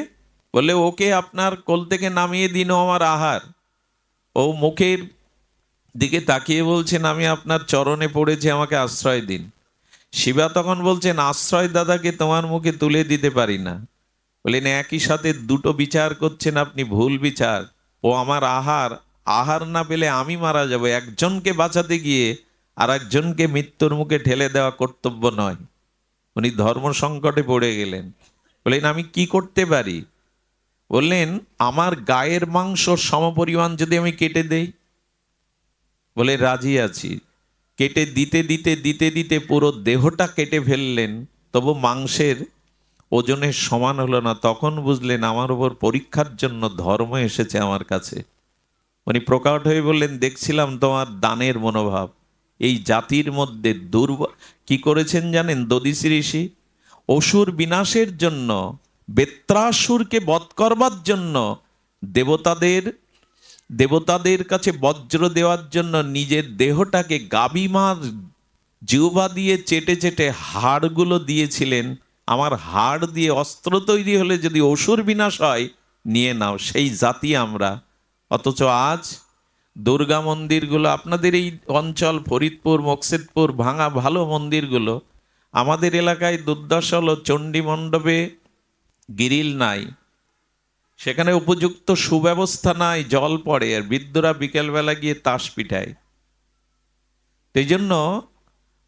বলে ওকে আপনার কোল থেকে নামিয়ে দিন, ও আমার আহার। ও মুখের দিকে তাকিয়ে বলছেন, আমি আপনার চরণে পড়েছি, আমাকে আশ্রয় দিন। শিবা তখন বলছেন, আশ্রয় দাদাকে তোমার মুখে তুলে দিতে পারি না। বললেন, একই সাথে দুটো বিচার করছেন আপনি, ভুল বিচার। ও আমার আহার, আহার না পেলে আমি মারা যাব, একজনকে বাঁচাতে গিয়ে আর একজনকে মৃত্যুর মুখে ঠেলে দেওয়া কর্তব্য নয়। উনি ধর্ম সংকটে পড়ে গেলেন। বললেন, আমি কি করতে পারি? বললেন, আমার গায়ের মাংস সমপরিমাণ যদি আমি কেটে দেই। বলে, রাজি আছি। কেটে দিতে দিতে দিতে দিতে পুরো দেহটা কেটে ফেললেন, তবু মাংসের ওজনের সমান হলো না। তখন বুঝলেন আমার উপর পরীক্ষার জন্য ধর্ম এসেছে আমার কাছে। উনি প্রকট হয়ে বললেন, দেখছিলাম তোমার দানের মনোভাব। এই জাতির মধ্যে কি করেছেন জানেন দদিসি ঋষি? অসুর বিনাশের জন্য, বেত্রাসুরকে বধ করবার জন্য, দেবতাদের কাছে বজ্র দেওয়ার জন্য নিজের দেহটাকে গাভী মার জিহ্বা দিয়ে চেটে চেটে হাড়গুলো দিয়েছিলেন। আমার হাড় দিয়ে অস্ত্র তৈরি হলে যদি অসুর বিনাশ হয়, নিয়ে নাও। সেই জাতি আমরা। অথচ আজ দুর্গা মন্দিরগুলো, আপনাদের এই অঞ্চল ফরিদপুর, মকসেদপুর, ভাঙা ভালো মন্দিরগুলো, আমাদের এলাকায় দুর্দশা হলো চণ্ডী মণ্ডপে গ্রিল নাই, সেখানে উপযুক্ত সুব্যবস্থা নাই, জল পড়ে, আর বৃদ্ধরা বিকেলবেলা গিয়ে তাস পিঠায়। এই জন্য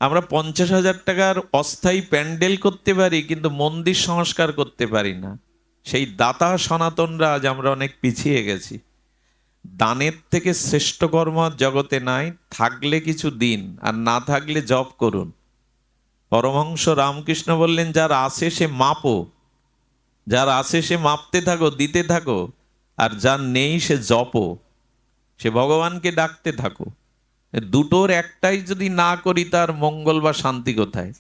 আমরা 50,000 টাকার অস্থায়ী প্যান্ডেল করতে পারি, কিন্তু মন্দির সংস্কার করতে পারি না। সেই দাতা সনাতনরা আজ আমরা অনেক পিছিয়ে গেছি। দানের থেকে শ্রেষ্ঠ কর্ম জগতে নাই। থাকলে কিছু দিন, আর না থাকলে জপ করুন। পরমহংস রামকৃষ্ণ বললেন, যার আছে সে মাপো, যার আছে সে মাপতে থাকো, দিতে থাকো, আর যার নেই সে জপো, সে ভগবানকে ডাকতে থাকো। দুটোর একটাই যদি না করি, তার মঙ্গল বা শান্তি কোথায়?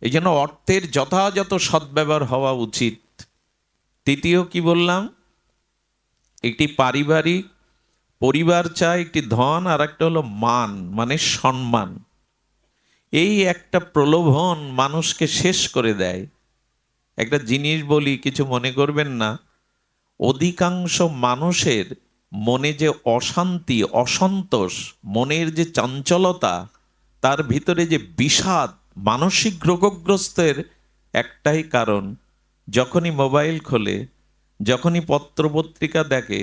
এই জন্য অর্থের যথাযথ সদ্ব্যবহার হওয়া উচিত। তৃতীয় কি বললাম? একটি পারিবারিক পরিবার চাই, একটি ধন, আর একটা হলো মান, মানে সম্মান। এই একটা প্রলোভন মানুষকে শেষ করে দেয়। একটা জিনিস বলি, কিছু মনে করবেন না, অধিকাংশ মানুষের মনে যে অশান্তি, অসন্তোষ, মনের যে চঞ্চলতা, তার ভিতরে যে বিষাদ, মানসিক রোগগ্রস্তের একটাই কারণ, যখনই মোবাইল খোলে, যখনই পত্রপত্রিকা দেখে,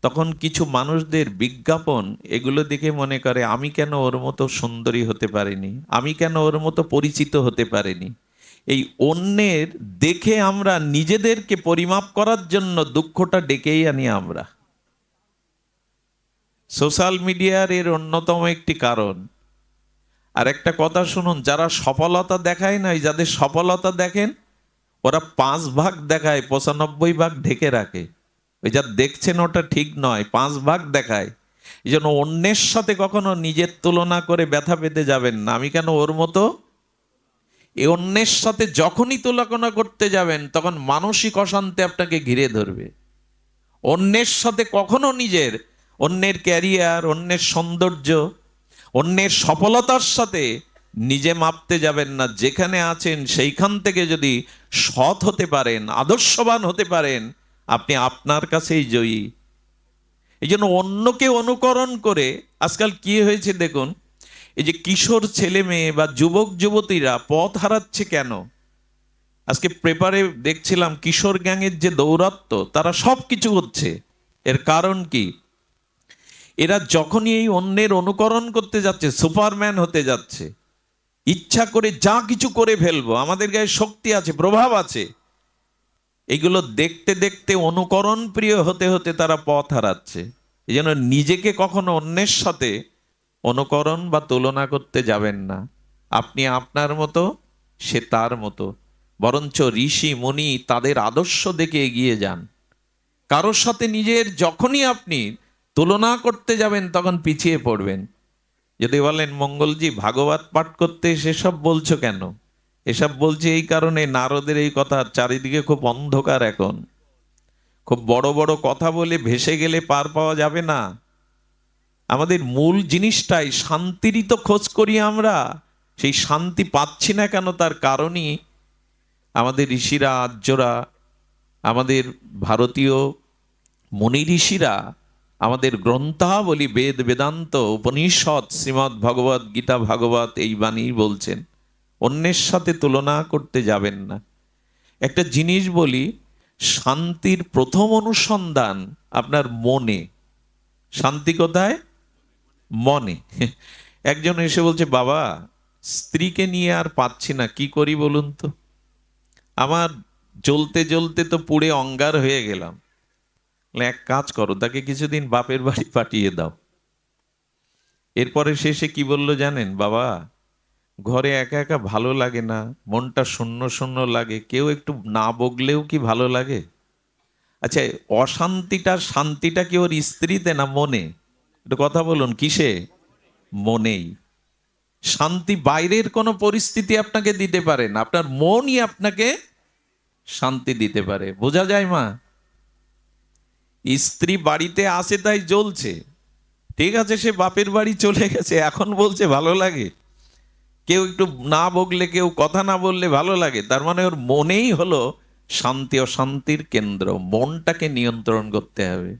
তখন কিছু মানুষদের বিজ্ঞাপন এগুলো দেখে মনে করে, আমি কেন ওর মতো সুন্দরী হতে পারিনি, আমি কেন ওর মতো পরিচিত হতে পারিনি। এই অন্যের দেখে আমরা নিজেদেরকে পরিমাপ করার জন্য দুঃখটা ডেকেই আনি আমরা। সোশ্যাল মিডিয়ার এর অন্যতম একটি কারণ। আর একটা কথা শুনুন, যারা সফলতা দেখায় না, যাদের সফলতা দেখেন, ওরা 5 ভাগ দেখায়, 95 ভাগ ঢেকে রাখে। ওই যা দেখছেন ওটা ঠিক নয়, 5 ভাগ দেখায়। এই জন্য অন্যের সাথে কখনো নিজের তুলনা করে ব্যথা পেতে যাবেন না, আমি কেন ওর মতো। এই অন্যের সাথে যখনই তুলনা করতে যাবেন, তখন মানসিক অশান্তি আপনাকে ঘিরে ধরবে। অন্যের সাথে কখনো নিজের, অন্যের ক্যারিয়ার, অন্যের সৌন্দর্য, অন্যের সফলতার সাথে নিজে মাপতে যাবেন না। যেখানে আছেন সেইখান থেকে যদি সৎ হতে পারেন, আদর্শবান হতে পারেন, আপনি আপনার কাছেই জয়ী। এই জন্য অন্যকে অনুকরণ করে আজকাল কি হয়েছে দেখুন, এই যে কিশোর ছেলে মেয়ে বা যুবক যুবতীরা পথ হারাচ্ছে কেন? আজকে পেপারে দেখছিলাম কিশোর গ্যাংয়ের যে দৌরাত্ম্য, তারা সব কিছু হচ্ছে। এর কারণ কি? এরা যখনই এই অন্যের অনুকরণ করতে যাচ্ছে, সুপারম্যান হতে যাচ্ছে, ইচ্ছা করে যা কিছু করে ফেলবো, আমাদের গায়ে শক্তি আছে, প্রভাব আছে, এগুলো দেখতে দেখতে অনুকরণ প্রিয় হতে হতে তারা পথ হারাচ্ছে। এই জন্য নিজেকে কখনো অন্যের সাথে অনুকরণ বা তুলনা করতে যাবেন না। আপনি আপনার মতো, সে তার মতো। বরঞ্চ ঋষি মুনি তাদের আদর্শ দেখে এগিয়ে যান। কারোর সাথে নিজের যখনই আপনি তুলনা করতে যাবেন, তখন পিছিয়ে পড়বেন। যদি বলেন মঙ্গলজি ভাগবত পাঠ করতে সেসব বলছো কেন? এসব বলছি এই কারণে, নারদের এই কথা, চারিদিকে খুব অন্ধকার এখন। খুব বড় বড় কথা বলে ভেসে গেলে পার পাওয়া যাবে না। আমাদের মূল জিনিসটাই শান্তিরই তো খোঁজ করি আমরা। সেই শান্তি পাচ্ছি না কেন? তার কারণই আমাদের ঋষিরা, আর্যরা, আমাদের ভারতীয় মুনি ঋষিরা আমাদের গ্রন্থাবলী, বেদ, বেদান্ত, উপনিষদ, শ্রীমদ্ ভগবত গীতা, ভাগবত এই বাণী বলছেন, অন্যের সাথে তুলনা করতে যাবেন না। একটা জিনিস বলি, শান্তির প্রথম অনুসন্ধান আপনার মনে। শান্তি কোথায়? মনে। একজন এসে বলছে, বাবা স্ত্রীকে নিয়ে আর পাচ্ছি না, কি করি বলুন তো? আমার জ্বলতে জ্বলতে তো পুড়ে অঙ্গার হয়ে গেলাম। এক কাজ করো, তাকে কিছুদিন বাপের বাড়ি পাঠিয়ে দাও। এরপরে শেষে কি বললো জানেন? বাবা ঘরে একা একা ভালো লাগে না, মনটা শূন্য শূন্য লাগে, কেউ একটু না বকলেও কি ভালো লাগে? আচ্ছা, অশান্তিটা, শান্তিটা কি ওর স্ত্রীতে না মনে? একটু কথা বলুন, কিসে? মনেই। শান্তি বাইরের কোনো পরিস্থিতি আপনাকে দিতে পারে না, আপনার মনই আপনাকে শান্তি দিতে পারে। বোঝা যায় মা? স্ত্রী বাড়িতে আসে তাই জ্বলছে, ঠিক আছে, সে বাপের বাড়ি চলে গেছে, এখন বলছে ভালো লাগে। কেউ একটু না বকলে, কেউ কথা না বললে ভালো লাগে, তার মানে ওর মনেই হলো শান্তি ও শান্তির কেন্দ্র। মনটাকে নিয়ন্ত্রণ করতে হবে,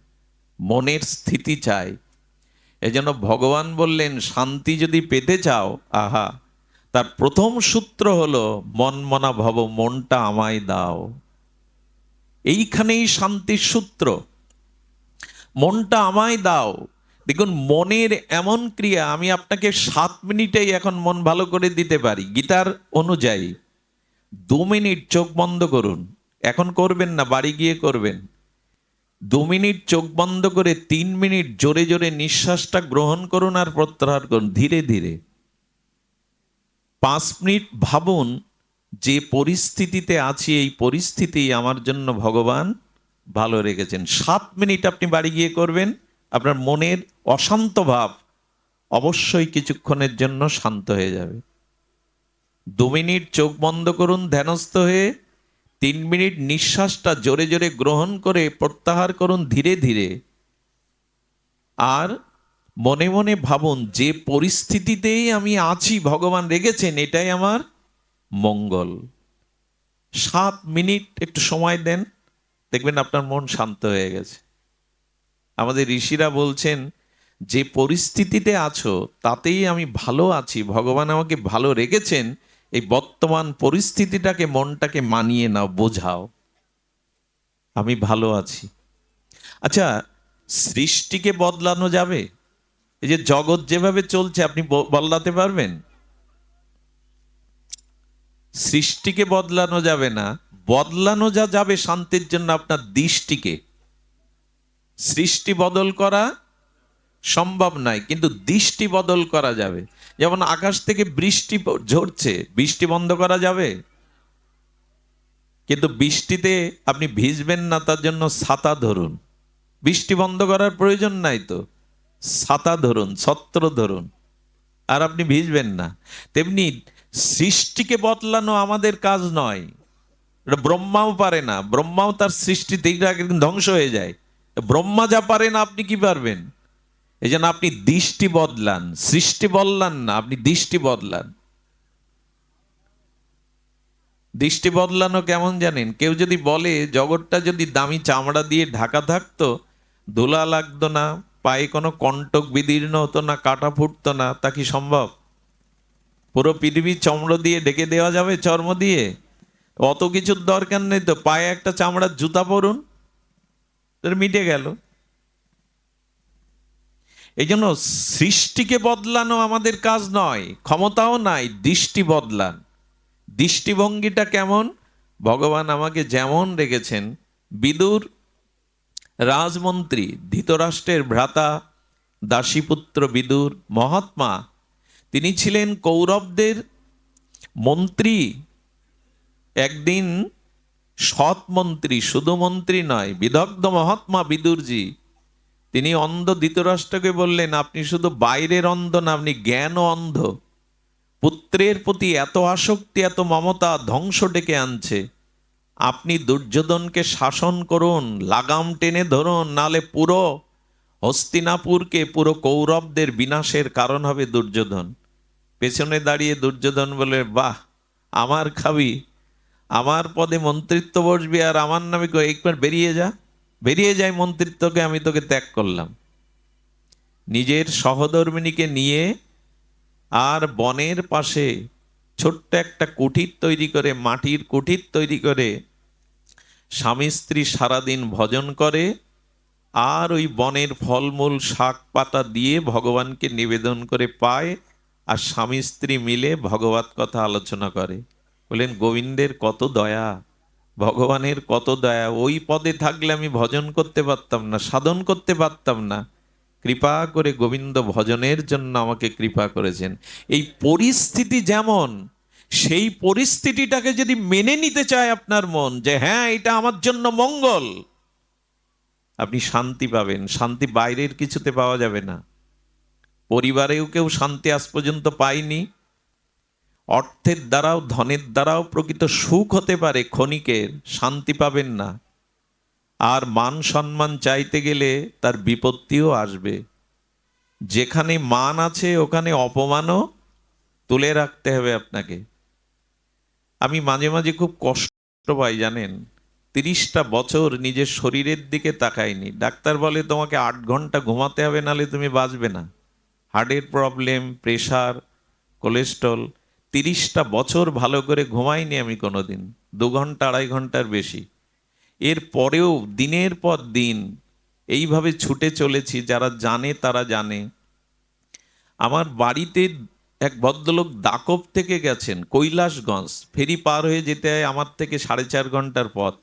মনের স্থিতি চাই। এজন্য ভগবান বললেন, শান্তি যদি পেতে চাও, আহা, তার প্রথম সূত্র হলো মন মনা ভব, মনটা আমায় দাও। এইখানেই শান্তির সূত্র, মনটা আমায় দাও। দেখুন, মনের এমন ক্রিয়া, আমি আপনাকে 7 মিনিটেই এখন মন ভালো করে দিতে পারি গীতার অনুযায়ী। 2 মিনিট চোখ বন্ধ করুন, এখন করবেন না, বাড়ি গিয়ে করবেন। 2 মিনিট চোখ বন্ধ করে 3 মিনিট জোরে জোরে নিঃশ্বাসটা গ্রহণ করুন আর প্রত্যাহার করুন ধীরে ধীরে। 5 মিনিট ভাবুন, যে পরিস্থিতিতে আছি এই পরিস্থিতি আমার জন্য ভগবান ভালো রেখেছেন। 7 মিনিট আপনি বাড়ি গিয়ে করবেন, আপনার মনের অশান্ত ভাব অবশ্যই কিছুক্ষণের জন্য শান্ত হয়ে যাবে। 2 মিনিট চোখ বন্ধ করুন ধ্যানস্থ হয়ে, 3 মিনিট নিঃশ্বাসটা জোরে জোরে গ্রহণ করে প্রত্যাহার করুন ধীরে ধীরে। আর মনে মনে ভাবুন, যে পরিস্থিতিতেই আমি আছি ভগবান রেখেছেন, এটাই আমার মঙ্গল। 7 মিনিট একটু সময় দেন, দেখবেন আপনার মন শান্ত হয়ে গেছে। আমাদের ঋষিরা বলছেন, যে পরিস্থিতিতে আছো তাতেই আমি ভালো আছি, ভগবান আমাকে ভালো রেখেছেন। এই বর্তমান পরিস্থিতিটাকে, মনটাকে মানিয়ে নাও, বোঝাও আমি ভালো আছি। আচ্ছা, সৃষ্টিকে বদলানো যাবে? এই যে জগৎ যেভাবে চলছে আপনি বদলাতে পারবেন? সৃষ্টিকে বদলানো যাবে না, বদলানো যা যাবে শান্তির জন্য আপনার দৃষ্টিকে। সৃষ্টি বদল করা সম্ভব নয়, কিন্তু দৃষ্টি বদল করা যাবে। যেমন আকাশ থেকে বৃষ্টি ঝরছে, বৃষ্টি বন্ধ করা যাবে? কিন্তু বৃষ্টিতে আপনি ভিজবেন না, তার জন্য ছাতা ধরুন। বৃষ্টি বন্ধ করার প্রয়োজন নাই তো, ছাতা ধরুন, ছত্র ধরুন, আর আপনি ভিজবেন না। তেমনি সৃষ্টিকে বদলানো আমাদের কাজ নয়, এটা ব্রহ্মাও পারে না। ব্রহ্মাও তার সৃষ্টিতে একদিন ধ্বংস হয়ে যায়। ব্রহ্মা যা পারে না, আপনি কি পারবেন? এই জন্য আপনি দৃষ্টি বদলান, সৃষ্টি বদলান না, আপনি দৃষ্টি বদলান। দৃষ্টি বদলানো কেমন জানেন? কেউ যদি বলে জগৎটা যদি দামি চামড়া দিয়ে ঢাকা থাকতো, ধুলা লাগতো না, পায়ে কোনো কণ্টক বিদীর্ণ হতো না, কাটা ফুটতো না, তা কি সম্ভব? পুরো পৃথিবী চমড়া দিয়ে ঢেকে দেওয়া যাবে, চর্ম দিয়ে? অত কিছুর দরকার নেই তো, পায়ে একটা চামড়ার জুতা পরুন, তোর মিটে গেল। এই জন্য সৃষ্টিকে বদলানো আমাদের কাজ নয়, ক্ষমতাও নাই, দৃষ্টি বদলান। দৃষ্টিভঙ্গিটা কেমন? ভগবান আমাকে যেমন রেখেছেন, বিদুর রাজমন্ত্রী, ধৃতরাষ্ট্রের ভ্রাতা, দাসীপুত্র বিদুর মহাত্মা, তিনি ছিলেন কৌরবদের মন্ত্রী। একদিন সৎ মন্ত্রী, শুধু মন্ত্রী নয়, বিদগ্ধ মহাত্মা বিদুরজি, তিনি অন্ধ ধৃতরাষ্ট্রকে বললেন, আপনি শুধু বাইরের অন্ধ না, আপনি জ্ঞানও অন্ধ। পুত্রের প্রতি এত আসক্তি, এত মমতা ধ্বংস ডেকে আনছে। আপনি দুর্যোধনকে শাসন করুন, লাগাম টেনে ধরুন, নালে পুরো হস্তিনাপুরকে, পুরো কৌরবদের বিনাশের কারণ হবে দুর্যোধন। পেছনে দাঁড়িয়ে দুর্যোধন বলে, বাহ, আমার খাবি, আমার পদে মন্ত্রিত্ব বসবি, আর আমার নামে একবার বেরিয়ে যা, বেরিয়ে যায় মন্ত্রিত্বকে, আমি তোকে ত্যাগ করলাম। নিজের সহধর্মিণীকে নিয়ে আর বনের পাশে ছোট্ট একটা কুঠির তৈরি করে, মাটির কুঠির তৈরি করে স্বামী স্ত্রী সারাদিন ভজন করে, আর ওই বনের ফলমূল শাক পাতা দিয়ে ভগবানকে নিবেদন করে পায়, আর স্বামী স্ত্রী মিলে ভগবত কথা আলোচনা করে। বলেন, গোবিন্দের কত দয়া, ভগবানের কত দয়া। ওই পদে থাকলে আমি ভজন করতে পারতাম না, সাধন করতে পারতাম না। কৃপা করে গোবিন্দ ভজনের জন্য আমাকে কৃপা করেছেন। এই পরিস্থিতি যেমন, সেই পরিস্থিতিটাকে যদি মেনে নিতে চায় আপনার মন, যে হ্যাঁ, এটা আমার জন্য মঙ্গল, আপনি শান্তি পাবেন। শান্তি বাইরের কিছুতে পাওয়া যাবে না। পরিবারেও কেউ শান্তি আজ পর্যন্ত পায়নি। অর্থের দ্বারাও, ধনের দ্বারাও প্রকৃত সুখ হতে পারে ক্ষণিকের, শান্তি পাবেন না। আর মান সম্মান চাইতে গেলে তার বিপত্তিও আসবে। যেখানে মান আছে ওখানে অপমানও তুলে রাখতে হবে আপনাকে। আমি মাঝে মাঝে খুব কষ্ট পাই জানেন, 30টা বছর নিজের শরীরের দিকে তাকাইনি। ডাক্তার বলে তোমাকে 8 ঘন্টা ঘুমাতে হবে, নালে তুমি বাঁচবে না। হার্টের প্রবলেম, প্রেশার, কোলেস্ট্রল, 30টা বছর ভালো করে ঘুমাইনি আমি কোনোদিন, 2 ঘন্টা 2.5 ঘন্টার বেশি। এর পরেও দিনের পর দিন এইভাবে ছুটে চলেছি। যারা জানে তারা জানে। আমার বাড়িতে এক ভদ্রলোক দাকব থেকে গেছেন কৈলাসগঞ্জ, ফেরি পার হয়ে যেতে হয় আমার থেকে 4.5 ঘন্টার পথ।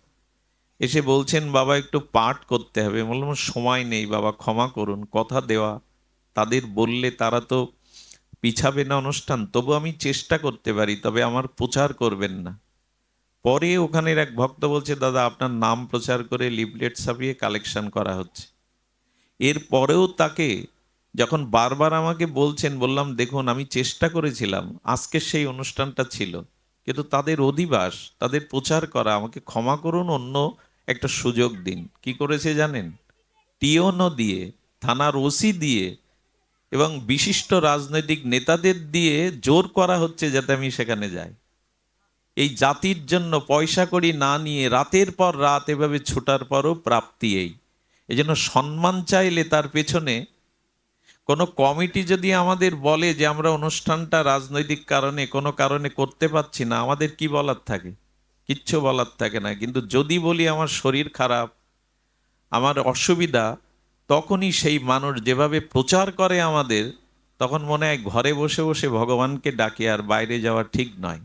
এসে বলছেন, বাবা একটু পাঠ করতে হবে। বললাম, সময় নেই বাবা, ক্ষমা করুন। কথা দেওয়া, তাদের বললে তারা তো পিছাবে না অনুষ্ঠান, তবু আমি চেষ্টা করতে পারি, তবে আমার প্রচার করবেন না। পরে ওখানের এক ভক্ত বলছে, দাদা আপনার নাম প্রচার করে লিফলেট ছাপিয়ে কালেকশন করা হচ্ছে। এর পরেও তাকে যখন বারবার আমাকে বলছেন, বললাম, দেখুন আমি চেষ্টা করেছিলাম, আজকে সেই অনুষ্ঠানটা ছিল, কিন্তু তাদের অধিবাস, তাদের প্রচার করা, আমাকে ক্ষমা করুন, অন্য একটা সুযোগ দিন। কি করেছে জানেন? টিওনো দিয়ে, থানার ওসি দিয়ে এবং বিশিষ্ট রাজনৈতিক নেতাদের দিয়ে জোর করা হচ্ছে যাতে আমি সেখানে যাই। এই জাতির জন্য পয়সা কড়ি না নিয়ে রাতের পর রাত এভাবে ছুটার পরও প্রাপ্তি এই। এই জন্য সম্মান চাইলে তার পেছনে কোনো কমিটি যদি আমাদের বলে যে আমরা অনুষ্ঠানটা রাজনৈতিক কারণে কোনো কারণে করতে পারছি না, আমাদের কি বলার থাকে? কিচ্ছু বলার থাকে না। কিন্তু যদি বলি আমার শরীর খারাপ, আমার অসুবিধা, তখনই সেই মানুষ যেভাবে প্রচার করে আমাদের, তখন মনে হয় ঘরে বসে বসে ভগবানকে ডাকে, আর বাইরে যাওয়া ঠিক নয়।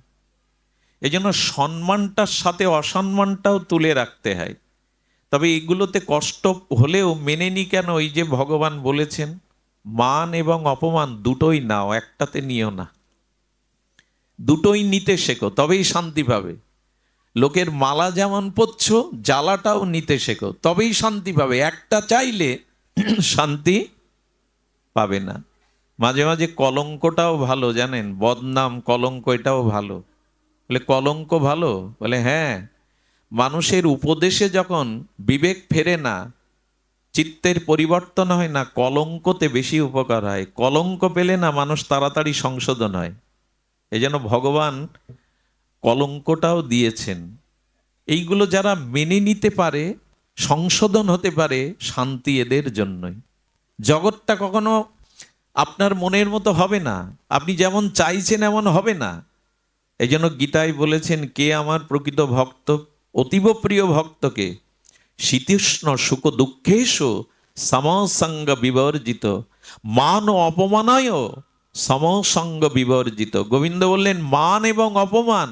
এই জন্য সম্মানটার সাথে অসম্মানটাও তুলে রাখতে হয়। তবে এগুলোতে কষ্ট হলেও মেনে নি কেন? ওই যে ভগবান বলেছেন, মান এবং অপমান দুটোই নাও, একটাতে নিও না। দুটোই নিতে শেখো, তবেই শান্তি পাবে। লোকের মালা যেমন পড়ছ, জ্বালাটাও নিতে শেখো, তবেই শান্তি পাবে। একটা চাইলে শান্তি পাবে না। মাঝে মাঝে কলঙ্কটাও ভালো, জানেন, বদনাম কলঙ্ক এটাও ভালো। বলে কলঙ্ক ভালো? বলে হ্যাঁ, মানুষের উপদেশে যখন বিবেক ফেরে না, চিত্তের পরিবর্তন হয় না, কলঙ্কতে বেশি উপকার হয়। কলঙ্ক পেলে না মানুষ তাড়াতাড়ি সংশোধন হয়। এই জন্য ভগবান কলঙ্কটাও দিয়েছেন। এইগুলো যারা মেনে নিতে পারে, সংশোধন হতে পারে, শান্তি এদের জন্যই। জগৎটা কখনো আপনার মনের মতো হবে না, আপনি যেমন চাইছেন এমন হবে না। এই জন্য গীতায় বলেছেন, কে আমার প্রকৃত ভক্ত? অতীব প্রিয় ভক্তকে শীতোষ্ণ সুখ দুঃখেষু সমসঙ্গ বিবর্জিত, মান ও অপমানয় সমসঙ্গ বিবর্জিত। গোবিন্দ বললেন, মান এবং অপমান,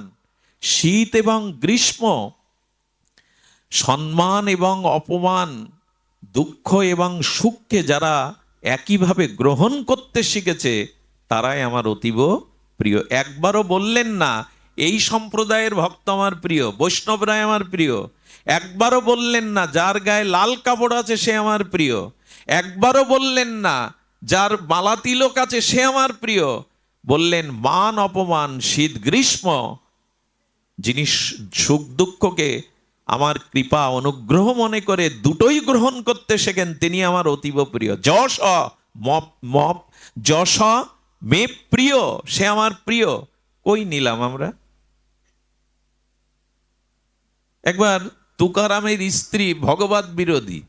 শীত এবং গ্রীষ্ম, সম্মান এবং অপমান, দুঃখ এবং সুখকে যারা একইভাবে গ্রহণ করতে শিখেছে, তারাই আমার অতীব প্রিয়। একবারও বললেন না এই সম্প্রদায়ের ভক্ত আমার প্রিয়, বৈষ্ণবরাই আমার প্রিয়। একবারও বললেন না যার গায়ে লাল কাপড় আছে সে আমার প্রিয়। একবারও বললেন না যার মালা তিলক আছে সে আমার প্রিয়। বললেন মান অপমান, শীত গ্রীষ্ম, যিনি সুখ দুঃখকে আমার কৃপা অনুগ্রহ মনে করে দুটোই গ্রহণ করতে শেখেন, তিনি আমার অতীব প্রিয়। যশ মপ যশ মে প্রিয়, সে আমার প্রিয়। কই নিলাম আমরা? একবার তুকারামের স্ত্রী ভগবত বিরোধী,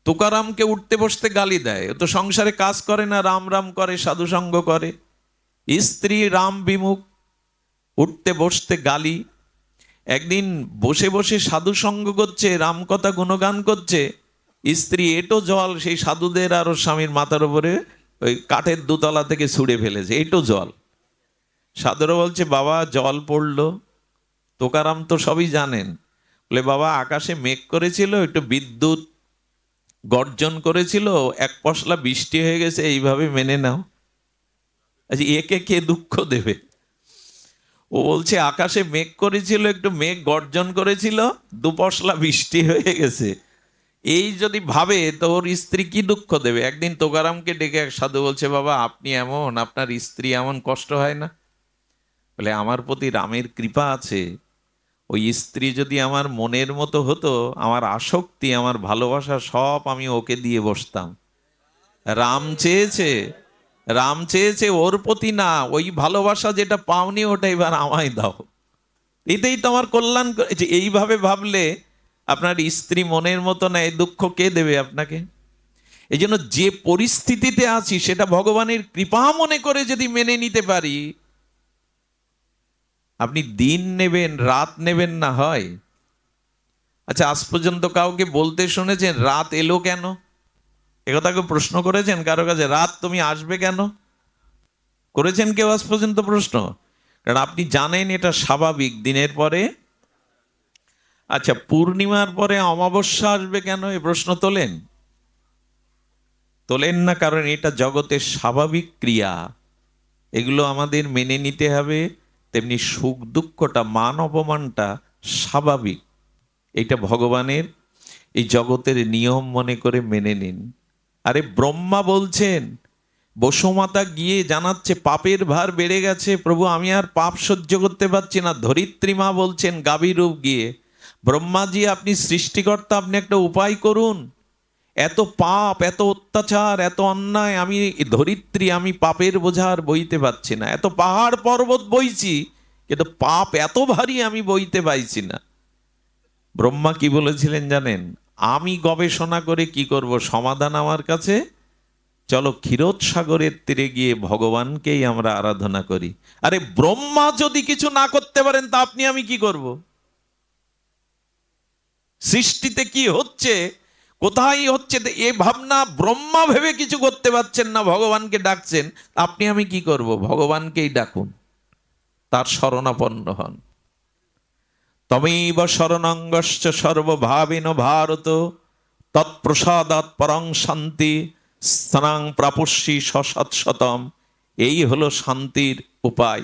তুকারামকে উঠতে বসতে গালি দেয়। ও তো সংসারে কাজ করে না, রাম রাম করে, সাধুসঙ্গ করে। স্ত্রী রাম বিমুখ, উঠতে বসতে গালি। একদিন বসে বসে সাধু সঙ্গ করছে, রাম কথা গুণগান করছে, স্ত্রী এটো জল সেই সাধুদের আর ওর স্বামীর মাথার উপরে ওই কাঠের দোতলা থেকে ছুঁড়ে ফেলেছে, এটো জল। সাধুরা বলছে, বাবা জল পড়লো। তোকারাম তো সবই জানেন। বলে, বাবা আকাশে মেঘ করেছিল, একটু বিদ্যুৎ গর্জন করেছিল, এক পশলা বৃষ্টি হয়ে গেছে, এইভাবে মেনে নাও। আচ্ছা, একে কে দুঃখ দেবে? ও বলছে আকাশে মেঘ করেছিল, একটু মেঘ গর্জন করেছিল, দুপশলা বৃষ্টি হয়ে গেছে। এই যদি ভাবে তো ওর স্ত্রী কি দুঃখ দেবে? একদিন তোকারামকে ডেকে এক সাধু বলছে, বাবা আপনি এমন, আপনার স্ত্রী এমন, কষ্ট হয় না? বলে, আমার প্রতি রামের কৃপা আছে। ওই স্ত্রী যদি আমার মনের মতো হতো, আমার আসক্তি, আমার ভালোবাসা সব আমি ওকে দিয়ে বসতাম। রাম চেয়েছে, রাম চেয়েছে ওর প্রতি না, ওই ভালোবাসা যেটা পাওনি ওটা এবার আমায় দাও, এটাই তো আমার কল্যাণ করেছে। এইভাবে ভাবলে আপনার স্ত্রী মনের মতো না, এই দুঃখ কে দেবে আপনাকে? এই জন্য যে পরিস্থিতিতে আছি সেটা ভগবানের কৃপা মনে করে যদি মেনে নিতে পারি, আপনি দিন নেবেন, রাত নেবেন না হয়। আচ্ছা, আজ পর্যন্ত কাউকে বলতে শুনেছেন রাত এলো কেন? একথা কেউ প্রশ্ন করেছেন কারো কাছে, রাত তুমি আসবে কেন? করেছেন কেউ আজ পর্যন্ত প্রশ্ন? কারণ আপনি জানেন এটা স্বাভাবিক, দিনের পরে। আচ্ছা, পূর্ণিমার পরে অমাবস্যা আসবে কেন, এই প্রশ্ন তোলেন? তোলেন না, কারণ এটা জগতের স্বাভাবিক ক্রিয়া। এগুলো আমাদের মেনে নিতে হবে। তেমনি সুখ দুঃখটা, মান অপমানটা স্বাভাবিক। এটা ভগবানের এই জগতের নিয়ম মনে করে মেনে নিন। আরে ব্রহ্মা বলছেন, বসুমাতা গিয়ে জানাচ্ছে পাপের ভার বেড়ে গেছে, প্রভু আমি আর পাপ সহ্য করতে পারছি না। ধরিত্রী মা বলছেন গাভী রূপ গিয়ে, ব্রহ্মাজি আপনি সৃষ্টিকর্তা, আপনি একটা উপায় করুন। এত পাপ, এত অত্যাচার, এত অন্যায়, আমি ধরিত্রী, আমি পাপের বোঝা আর বইতে পারছি না। এত পাহাড় পর্বত বইছি, কিন্তু পাপ এত ভারী আমি বইতে পাইছি না। ব্রহ্মা কি বলেছিলেন জানেন? আমি গবেষণা করে কি করব, সমাধান আমার কাছে, চলো ক্ষীরোদ সাগরের তীরে গিয়ে ভগবানকেই আমরা আরাধনা করি। আরে ব্রহ্মা যদি কিছু না করতে পারেন তা আপনি আমি কি করব? সৃষ্টিতে কি হচ্ছে, কোথায় হচ্ছে, এ ভাবনা ব্রহ্মা ভেবে কিছু করতে পারছেন না, ভগবানকে ডাকছেন, আপনি আমি কি করব? ভগবানকেই ডাকুন, তার শরণাপন্ন হন। তমেব শরণাঙ্গশ্চ সর্বভাবেন ভারত, তৎপ্রসাদাৎ পরং শান্তি, স্থানাং প্রাপস্যি সশতশতম, এই হলো শান্তির উপায়।